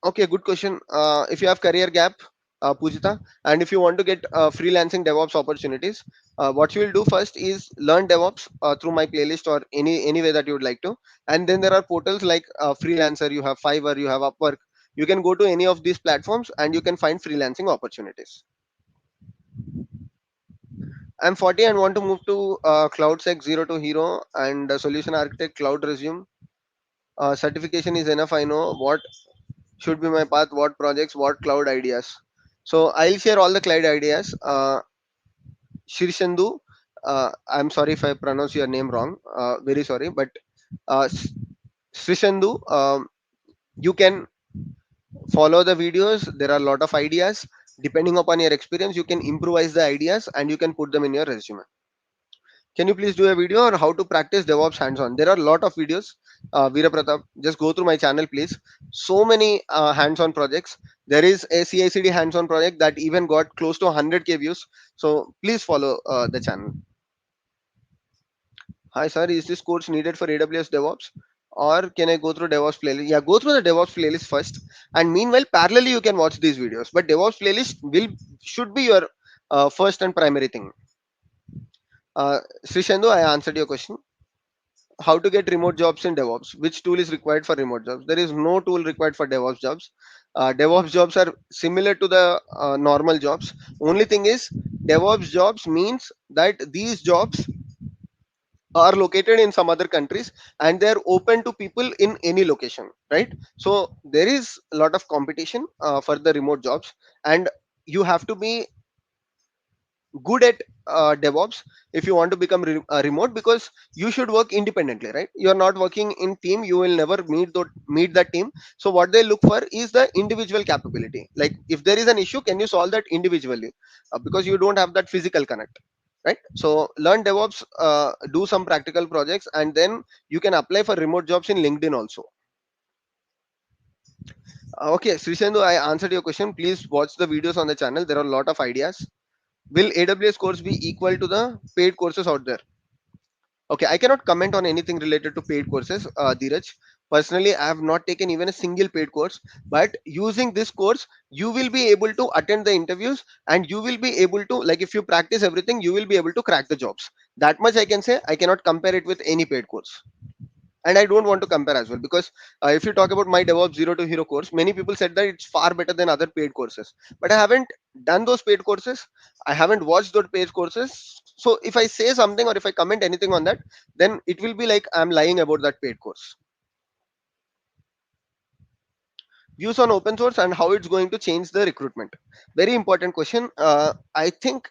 Okay, good question. If you have career gap, Pujita, and if you want to get freelancing DevOps opportunities, what you will do first is learn DevOps through my playlist or any way that you would like to. And then there are portals like Freelancer, you have Fiverr, you have Upwork. You can go to any of these platforms and you can find freelancing opportunities. I'm 40 and want to move to CloudSec Zero to Hero and Solution Architect Cloud Resume. Certification is enough. I know what should be my path, what projects, what cloud ideas. So I'll share all the cloud ideas. Shirshandu, I'm sorry if I pronounce your name wrong, very sorry, but uh, Srishandu, you can follow the videos. There are a lot of ideas. Depending upon your experience, you can improvise the ideas and you can put them in your resume. Can you please do a video on how to practice DevOps hands-on? There are a lot of videos. Veera Pratap, just go through my channel, please. So many hands-on projects. There is a CI/CD hands-on project that even got close to 100K views. So please follow the channel. Hi, sir. Is this course needed for AWS DevOps? Or can I go through DevOps playlist? Yeah, go through the DevOps playlist first. And meanwhile, parallelly, you can watch these videos. But DevOps playlist will should be your first and primary thing. Srishandu, I answered your question. How to get remote jobs in DevOps? Which tool is required for remote jobs? There is no tool required for DevOps jobs. DevOps jobs are similar to the normal jobs. Only thing is, DevOps jobs means that these jobs are located in some other countries and they are open to people in any location, right? So there is a lot of competition for the remote jobs, and you have to be good at DevOps if you want to become remote, because you should work independently, right? You are not working in team, you will never meet that team. So what they look for is the individual capability. Like if there is an issue, can you solve that individually? Because you don't have that physical connect, right? So learn DevOps, do some practical projects, and then you can apply for remote jobs in LinkedIn also. Okay, Srishandu, I answered your question. Please watch the videos on the channel. There are a lot of ideas. Will AWS course be equal to the paid courses out there? Okay, I cannot comment on anything related to paid courses, Dheeraj. Personally, I have not taken even a single paid course, but using this course, you will be able to attend the interviews and you will be able to, like, if you practice everything, you will be able to crack the jobs. That much I can say. I cannot compare it with any paid course. And I don't want to compare as well, because if you talk about my DevOps Zero to Hero course, many people said that it's far better than other paid courses, but I haven't done those paid courses. I haven't watched those paid courses. So if I say something or if I comment anything on that, then it will be like I'm lying about that paid course. Views on open source and how it's going to change the recruitment. Very important question. I think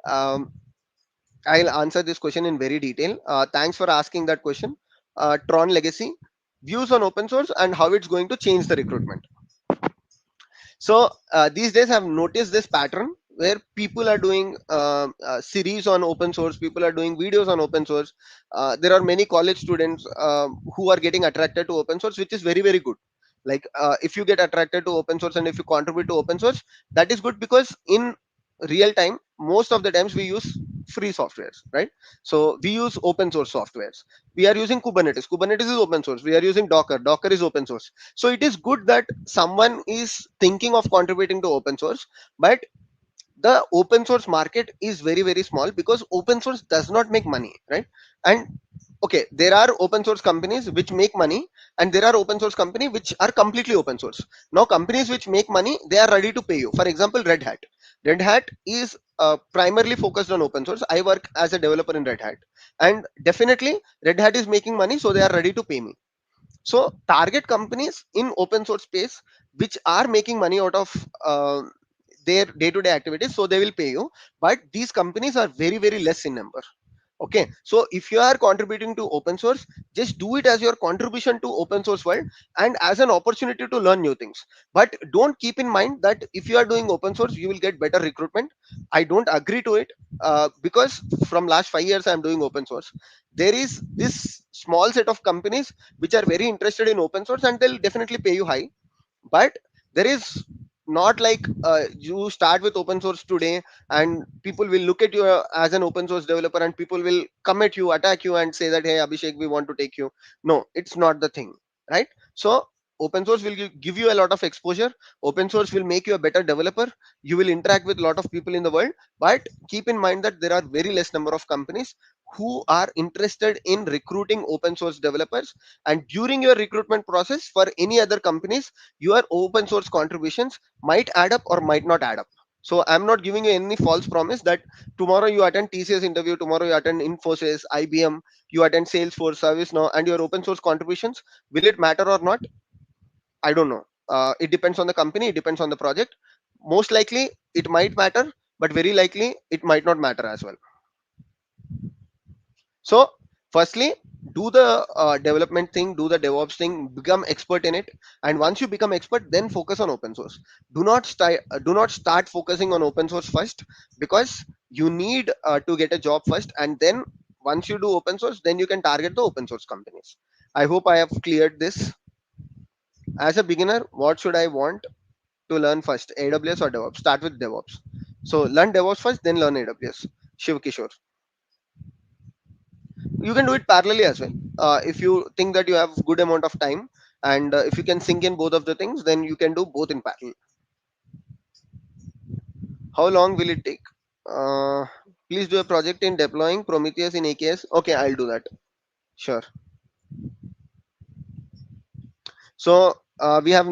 um, I'll answer this question in very detail. Thanks for asking that question. Tron Legacy, views on open source and how it's going to change the recruitment. So these days I've noticed this pattern where people are doing series on open source, people are doing videos on open source. There are many college students who are getting attracted to open source, which is very, very good. Like if you get attracted to open source and if you contribute to open source, that is good, because in real time, most of the times we use free softwares, right? So we use open source softwares. We are using Kubernetes is open source. We are using Docker is open source. So it is good that someone is thinking of contributing to open source, but the open source market is very, very small because open source does not make money, right? And okay, there are open source companies which make money, and there are open source companies which are completely open source. Now companies which make money, they are ready to pay you. For example, Red Hat is primarily focused on open source. I work as a developer in Red Hat, and definitely Red Hat is making money, so they are ready to pay me. So target companies in open source space which are making money out of their day-to-day activities, so they will pay you. But these companies are very very less in number. Okay, so if you are contributing to open source, just do it as your contribution to open source world and as an opportunity to learn new things. But don't keep in mind that if you are doing open source you will get better recruitment. I don't agree to it, because from last 5 years I am doing open source. There is this small set of companies which are very interested in open source and they'll definitely pay you high. But there is not like you start with open source today and people will look at you as an open source developer and people will come at you, attack you and say that, hey Abhishek, we want to take you. No, it's not the thing, right? So open source will give you a lot of exposure. Open source will make you a better developer. You will interact with a lot of people in the world. But keep in mind that there are very less number of companies who are interested in recruiting open source developers. And during your recruitment process for any other companies, your open source contributions might add up or might not add up. So I'm not giving you any false promise that tomorrow you attend TCS interview, tomorrow you attend Infosys, IBM, you attend Salesforce, ServiceNow, and your open source contributions, will it matter or not? I don't know. It depends on the company, it depends on the project. Most likely it might matter, but very likely it might not matter as well. So, firstly, do the development thing, do the DevOps thing, become expert in it, and once you become expert, then focus on open source. Do not start focusing on open source first, because you need to get a job first, and then once you do open source, then you can target the open source companies. I hope I have cleared this. As a beginner, what should I want to learn first, AWS or DevOps? Start with DevOps. So learn DevOps first, then learn AWS. Shiv Kishore. You can do it parallelly as well. If you think that you have good amount of time, and if you can sync in both of the things, then you can do both in parallel. How long will it take? uh, Please do a project in deploying Prometheus in AKS. Okay, I'll do that. Sure. So we have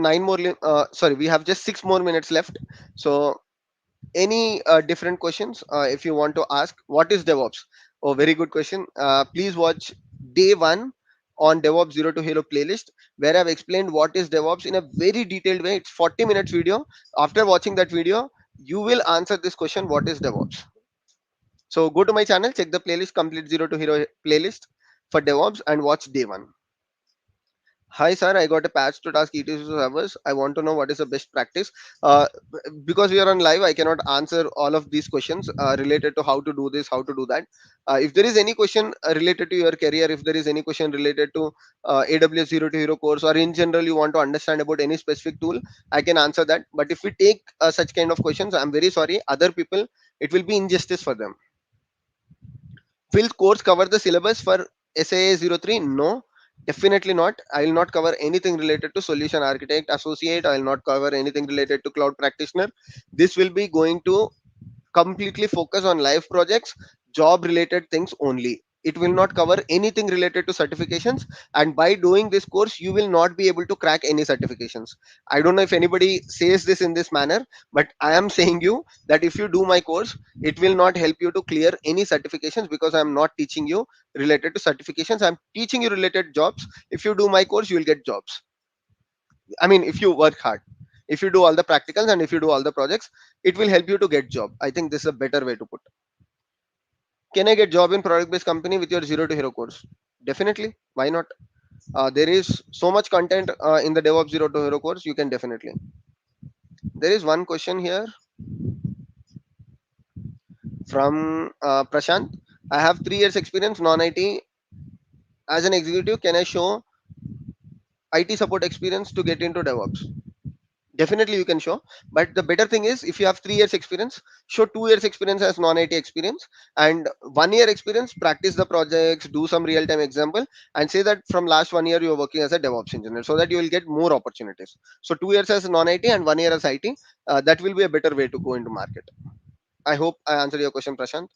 sorry, we have just 6 more minutes left. So any different questions if you want to ask? What is DevOps? Oh, very good question. Please watch day one on DevOps Zero to Hero playlist, where I've explained what is DevOps in a very detailed way. It's 40 minutes video. After watching that video, you will answer this question: what is DevOps? So go to my channel, check the playlist, complete Zero to Hero playlist for DevOps, and watch day one. Hi sir, I got a patch to task ETC servers. I want to know what is the best practice. Because we are on live, I cannot answer all of these questions related to how to do this, how to do that. If there is any question related to your career, if there is any question related to AWS Zero to Hero course, or in general you want to understand about any specific tool, I can answer that. But if we take such kind of questions, I'm very sorry. Other people, it will be injustice for them. Will course cover the syllabus for SAA 03? No, definitely not. I will not cover anything related to solution architect, associate. I will not cover anything related to cloud practitioner. This will be going to completely focus on live projects, job related things only. It will not cover anything related to certifications, and by doing this course you will not be able to crack any certifications. I don't know if anybody says this in this manner, but I am saying you that if you do my course, it will not help you to clear any certifications, because I am not teaching you related to certifications. I'm teaching you related jobs. If you do my course, you will get jobs. I mean, if you work hard, if you do all the practicals and if you do all the projects, it will help you to get job. I think this is a better way to put. Can I get job in product based company with your Zero to Hero course? Definitely. Why not? There is so much content in the DevOps Zero to Hero course. You can definitely. There is one question here from Prashant. I have 3 years experience non IT as an executive. Can I show IT support experience to get into DevOps? Definitely you can show, but the better thing is, if you have 3 years experience, show 2 years experience as non-IT experience, and 1 year experience, practice the projects, do some real-time example, and say that from last 1 year you are working as a DevOps engineer, so that you will get more opportunities. So 2 years as non-IT and 1 year as IT, that will be a better way to go into market. I hope I answered your question, Prashant.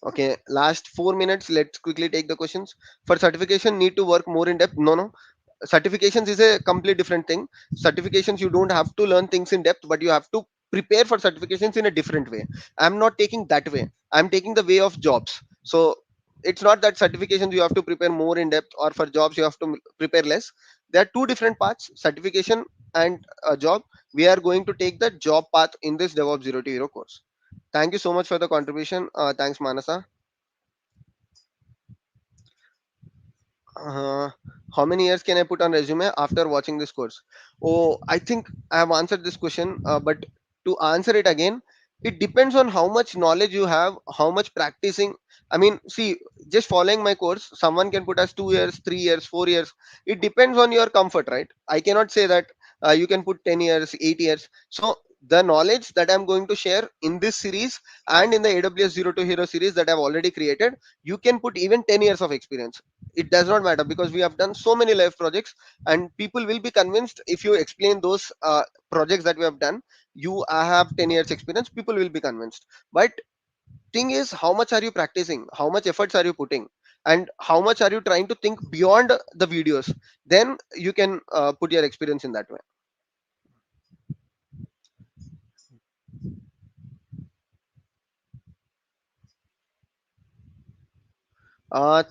Okay, last 4 minutes, let's quickly take the questions. For certification, need to work more in depth? No, certifications is a complete different thing. Certifications, you don't have to learn things in depth, but you have to prepare for certifications in a different way. I'm not taking that way. I'm taking the way of jobs. So it's not that certifications you have to prepare more in depth, or for jobs you have to prepare less. There are two different paths: certification and a job. We are going to take the job path in this DevOps Zero to Hero course. Thank you so much for the contribution. Thanks, Manasa. Uh, how many years can I put on resume after watching this course? Oh, I think I have answered this question, but to answer it again, it depends on how much knowledge you have, how much practicing. I mean, see, just following my course, someone can put as 2 years, 3 years, 4 years. It depends on your comfort, right? I cannot say that you can put 10 years, 8 years. So the knowledge that I'm going to share in this series and in the AWS Zero to Hero series that I've already created, you can put even 10 years of experience. It does not matter, because we have done so many live projects, and people will be convinced if you explain those projects that we have done. You have 10 years experience, people will be convinced. But thing is, how much are you practicing, how much efforts are you putting, and how much are you trying to think beyond the videos? Then you can put your experience in that way.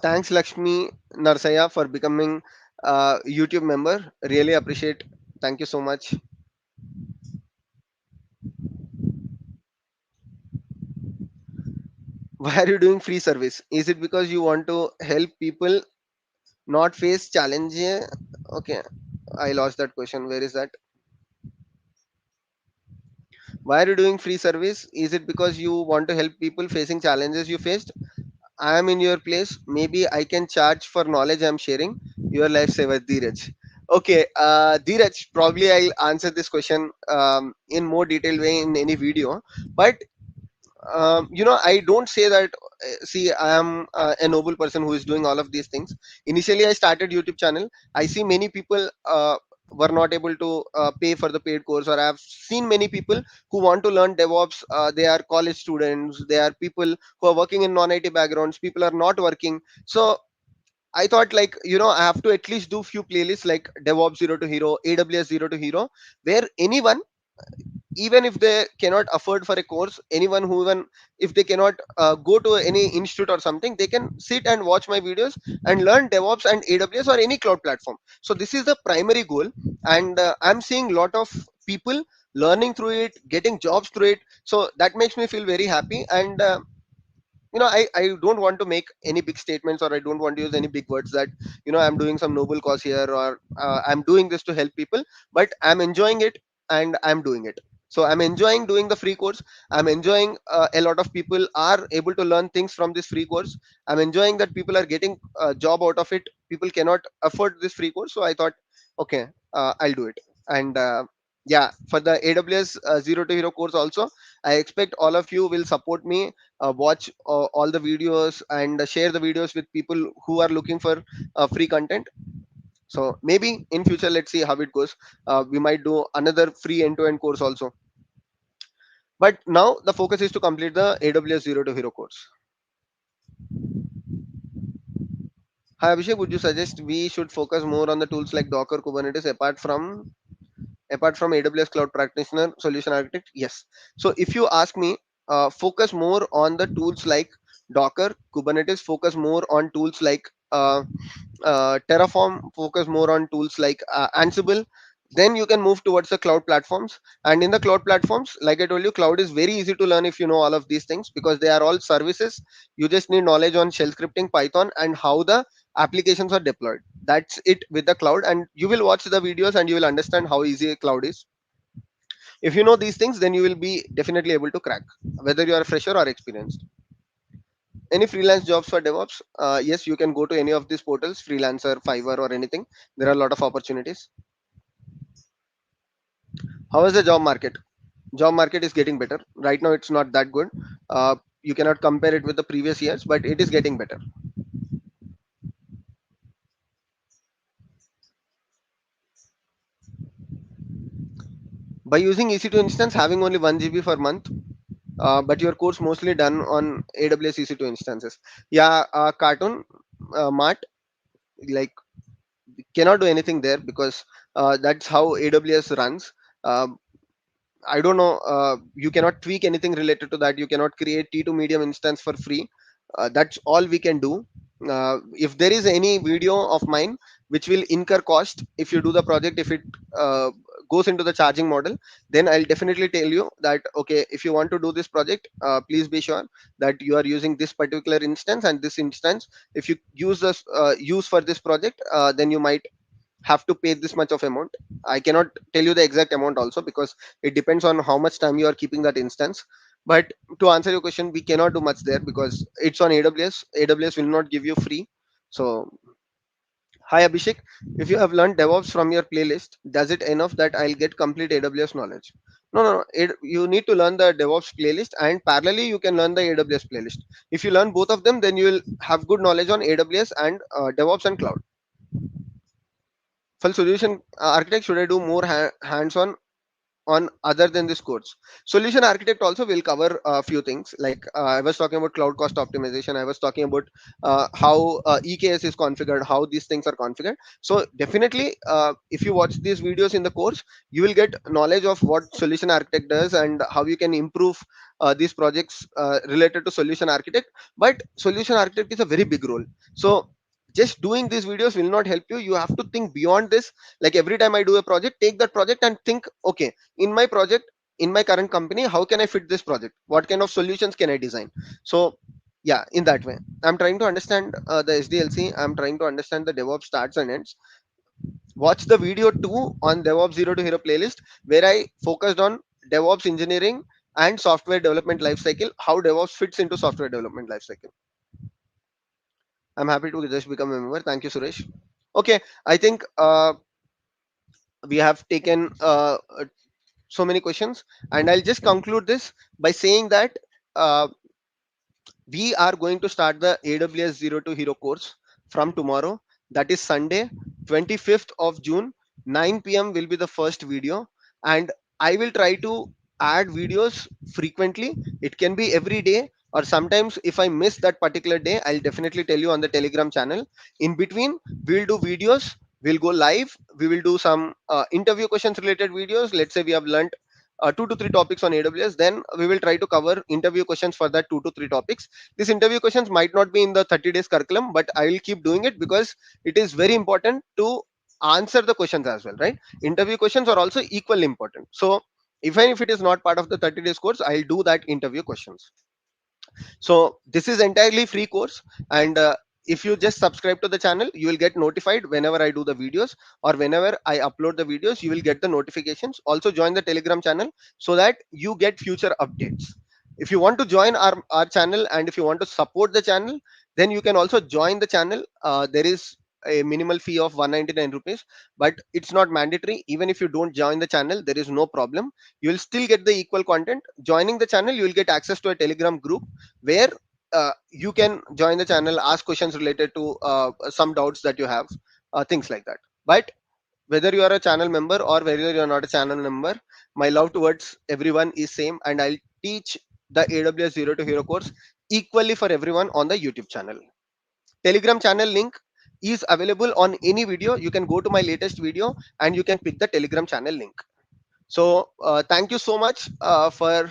Thanks, Lakshmi Narsaya, for becoming YouTube member. Really appreciate. Thank you so much. Why are you doing free service? Is it because you want to help people not face challenge? Okay, I lost that question. Where is that? Why are you doing free service? Is it because you want to help people facing challenges you faced? I am in your place. Maybe I can charge for knowledge I'm sharing. Your lifesaver, Dheeraj. Okay, Dheeraj, probably I'll answer this question in more detailed way in any video. But I don't say that. See, I am a noble person who is doing all of these things. Initially I started YouTube channel. I see many people were not able to pay for the paid course, or I have seen many people who want to learn DevOps. They are college students, they are people who are working in non-IT backgrounds, people are not working. So I thought, like, I have to at least do few playlists like DevOps Zero to Hero, AWS Zero to Hero, where anyone, even if they cannot afford for a course, anyone who, even if they cannot go to any institute or something, they can sit and watch my videos and learn DevOps and AWS or any cloud platform. So this is the primary goal. And I'm seeing a lot of people learning through it, getting jobs through it. So that makes me feel very happy. And I don't want to make any big statements, or I don't want to use any big words that I'm doing some noble cause here, or I'm doing this to help people. But I'm enjoying it, and I'm doing it. So I'm enjoying doing the free course. I'm enjoying a lot of people are able to learn things from this free course. I'm enjoying that people are getting a job out of it. People cannot afford this free course, so I thought, okay, I'll do it. And yeah, for the AWS Zero to Hero course also, I expect all of you will support me, watch all the videos, and share the videos with people who are looking for free content. So maybe in future, let's see how it goes. We might do another free end-to-end course also. But now the focus is to complete the AWS Zero to Hero course. Hi Abhishek, would you suggest we should focus more on the tools like Docker, Kubernetes, apart from AWS Cloud Practitioner, Solution Architect? Yes. So if you ask me, focus more on the tools like Docker, Kubernetes, focus more on tools like Terraform, focus more on tools like Ansible. Then you can move towards the cloud platforms. And in the cloud platforms, like I told you, cloud is very easy to learn if you know all of these things, because they are all services. You just need knowledge on shell scripting, Python, and how the applications are deployed. That's it with the cloud. And you will watch the videos and you will understand how easy a cloud is. If you know these things, then you will be definitely able to crack, whether you are a fresher or experienced. Any freelance jobs for DevOps? Yes, you can go to any of these portals, Freelancer, Fiverr, or anything. There are a lot of opportunities. How is the job market? Job market is getting better. Right now, it's not that good. You cannot compare it with the previous years, but it is getting better. By using EC2 instance, having only 1 GB per month, but your course mostly done on AWS EC2 instances. Yeah, cartoon, Mart, like, cannot do anything there, because that's how AWS runs. Um I don't know, you cannot tweak anything related to that. You cannot create T2 medium instance for free. That's all we can do. If there is any video of mine which will incur cost if you do the project, if it uh, goes into the charging model, then I'll definitely tell you that okay, if you want to do this project, please be sure that you are using this particular instance, and this instance, if you use this use for this project, then you might have to pay this much of amount. I cannot tell you the exact amount also, because it depends on how much time you are keeping that instance. But to answer your question, we cannot do much there because it's on AWS will not give you free. So hi Abhishek, if you have learned DevOps from your playlist, does it enough that I'll get complete AWS knowledge? No, no, no. You need to learn the DevOps playlist, and parallelly you can learn the AWS playlist. If you learn both of them, then you will have good knowledge on AWS and DevOps and cloud. For solution architect, should I do more hands on other than this course? Solution architect also will cover a few things, like I was talking about cloud cost optimization. I was talking about how EKS is configured, how these things are configured. So definitely, if you watch these videos in the course, you will get knowledge of what solution architect does and how you can improve these projects related to solution architect. But solution architect is a very big role. So just doing these videos will not help you. You have to think beyond this. Like every time I do a project, take that project and think, okay, in my project, in my current company, how can I fit this project, what kind of solutions can I design? So yeah, in that way I'm trying to understand the SDLC. I'm trying to understand the DevOps starts and ends. Watch the video 2 on DevOps Zero to Hero playlist, where I focused on DevOps engineering and software development lifecycle, how DevOps fits into software development lifecycle. I'm happy to just become a member. Thank you, Suresh. Okay, I think we have taken so many questions, and I'll just conclude this by saying that uh, we are going to start the AWS Zero to Hero course from tomorrow. That is Sunday, 25th of June, 9 p.m. will be the first video, and I will try to add videos frequently. It can be every day, or sometimes if I miss that particular day, I'll definitely tell you on the Telegram channel. In between, we'll do videos. We'll go live. We will do some interview questions related videos. Let's say we have learned 2 to 3 topics on AWS, then we will try to cover interview questions for that 2 to 3 topics. These interview questions might not be in the 30 days curriculum, but I will keep doing it because it is very important to answer the questions as well, right? Interview questions are also equally important. So even if it is not part of the 30 days course, I'll do that interview questions. So this is entirely free course, and if you just subscribe to the channel, you will get notified whenever I do the videos, or whenever I upload the videos, you will get the notifications. Also join the Telegram channel so that you get future updates. If you want to join our channel, and if you want to support the channel, then you can also join the channel. There is a minimal fee of 199 rupees, but it's not mandatory. Even if you don't join the channel, there is no problem. You will still get the equal content. Joining the channel, you will get access to a Telegram group where you can join the channel, ask questions related to some doubts that you have, things like that. But whether you are a channel member or whether you are not a channel member, my love towards everyone is same, and I'll teach the AWS Zero to Hero course equally for everyone on the YouTube channel. Telegram channel link is available on any video. You can go to my latest video and you can pick the Telegram channel link. So thank you so much for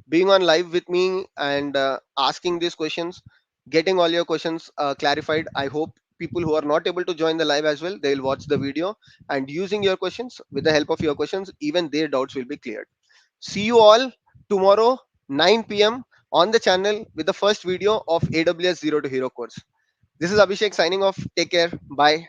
being on live with me and asking these questions, getting all your questions clarified. I hope people who are not able to join the live as well, they will watch the video, and using your questions, with the help of your questions, even their doubts will be cleared. See you all tomorrow, 9 p.m. on the channel with the first video of AWS Zero to Hero course. This is Abhishek signing off. Take care. Bye.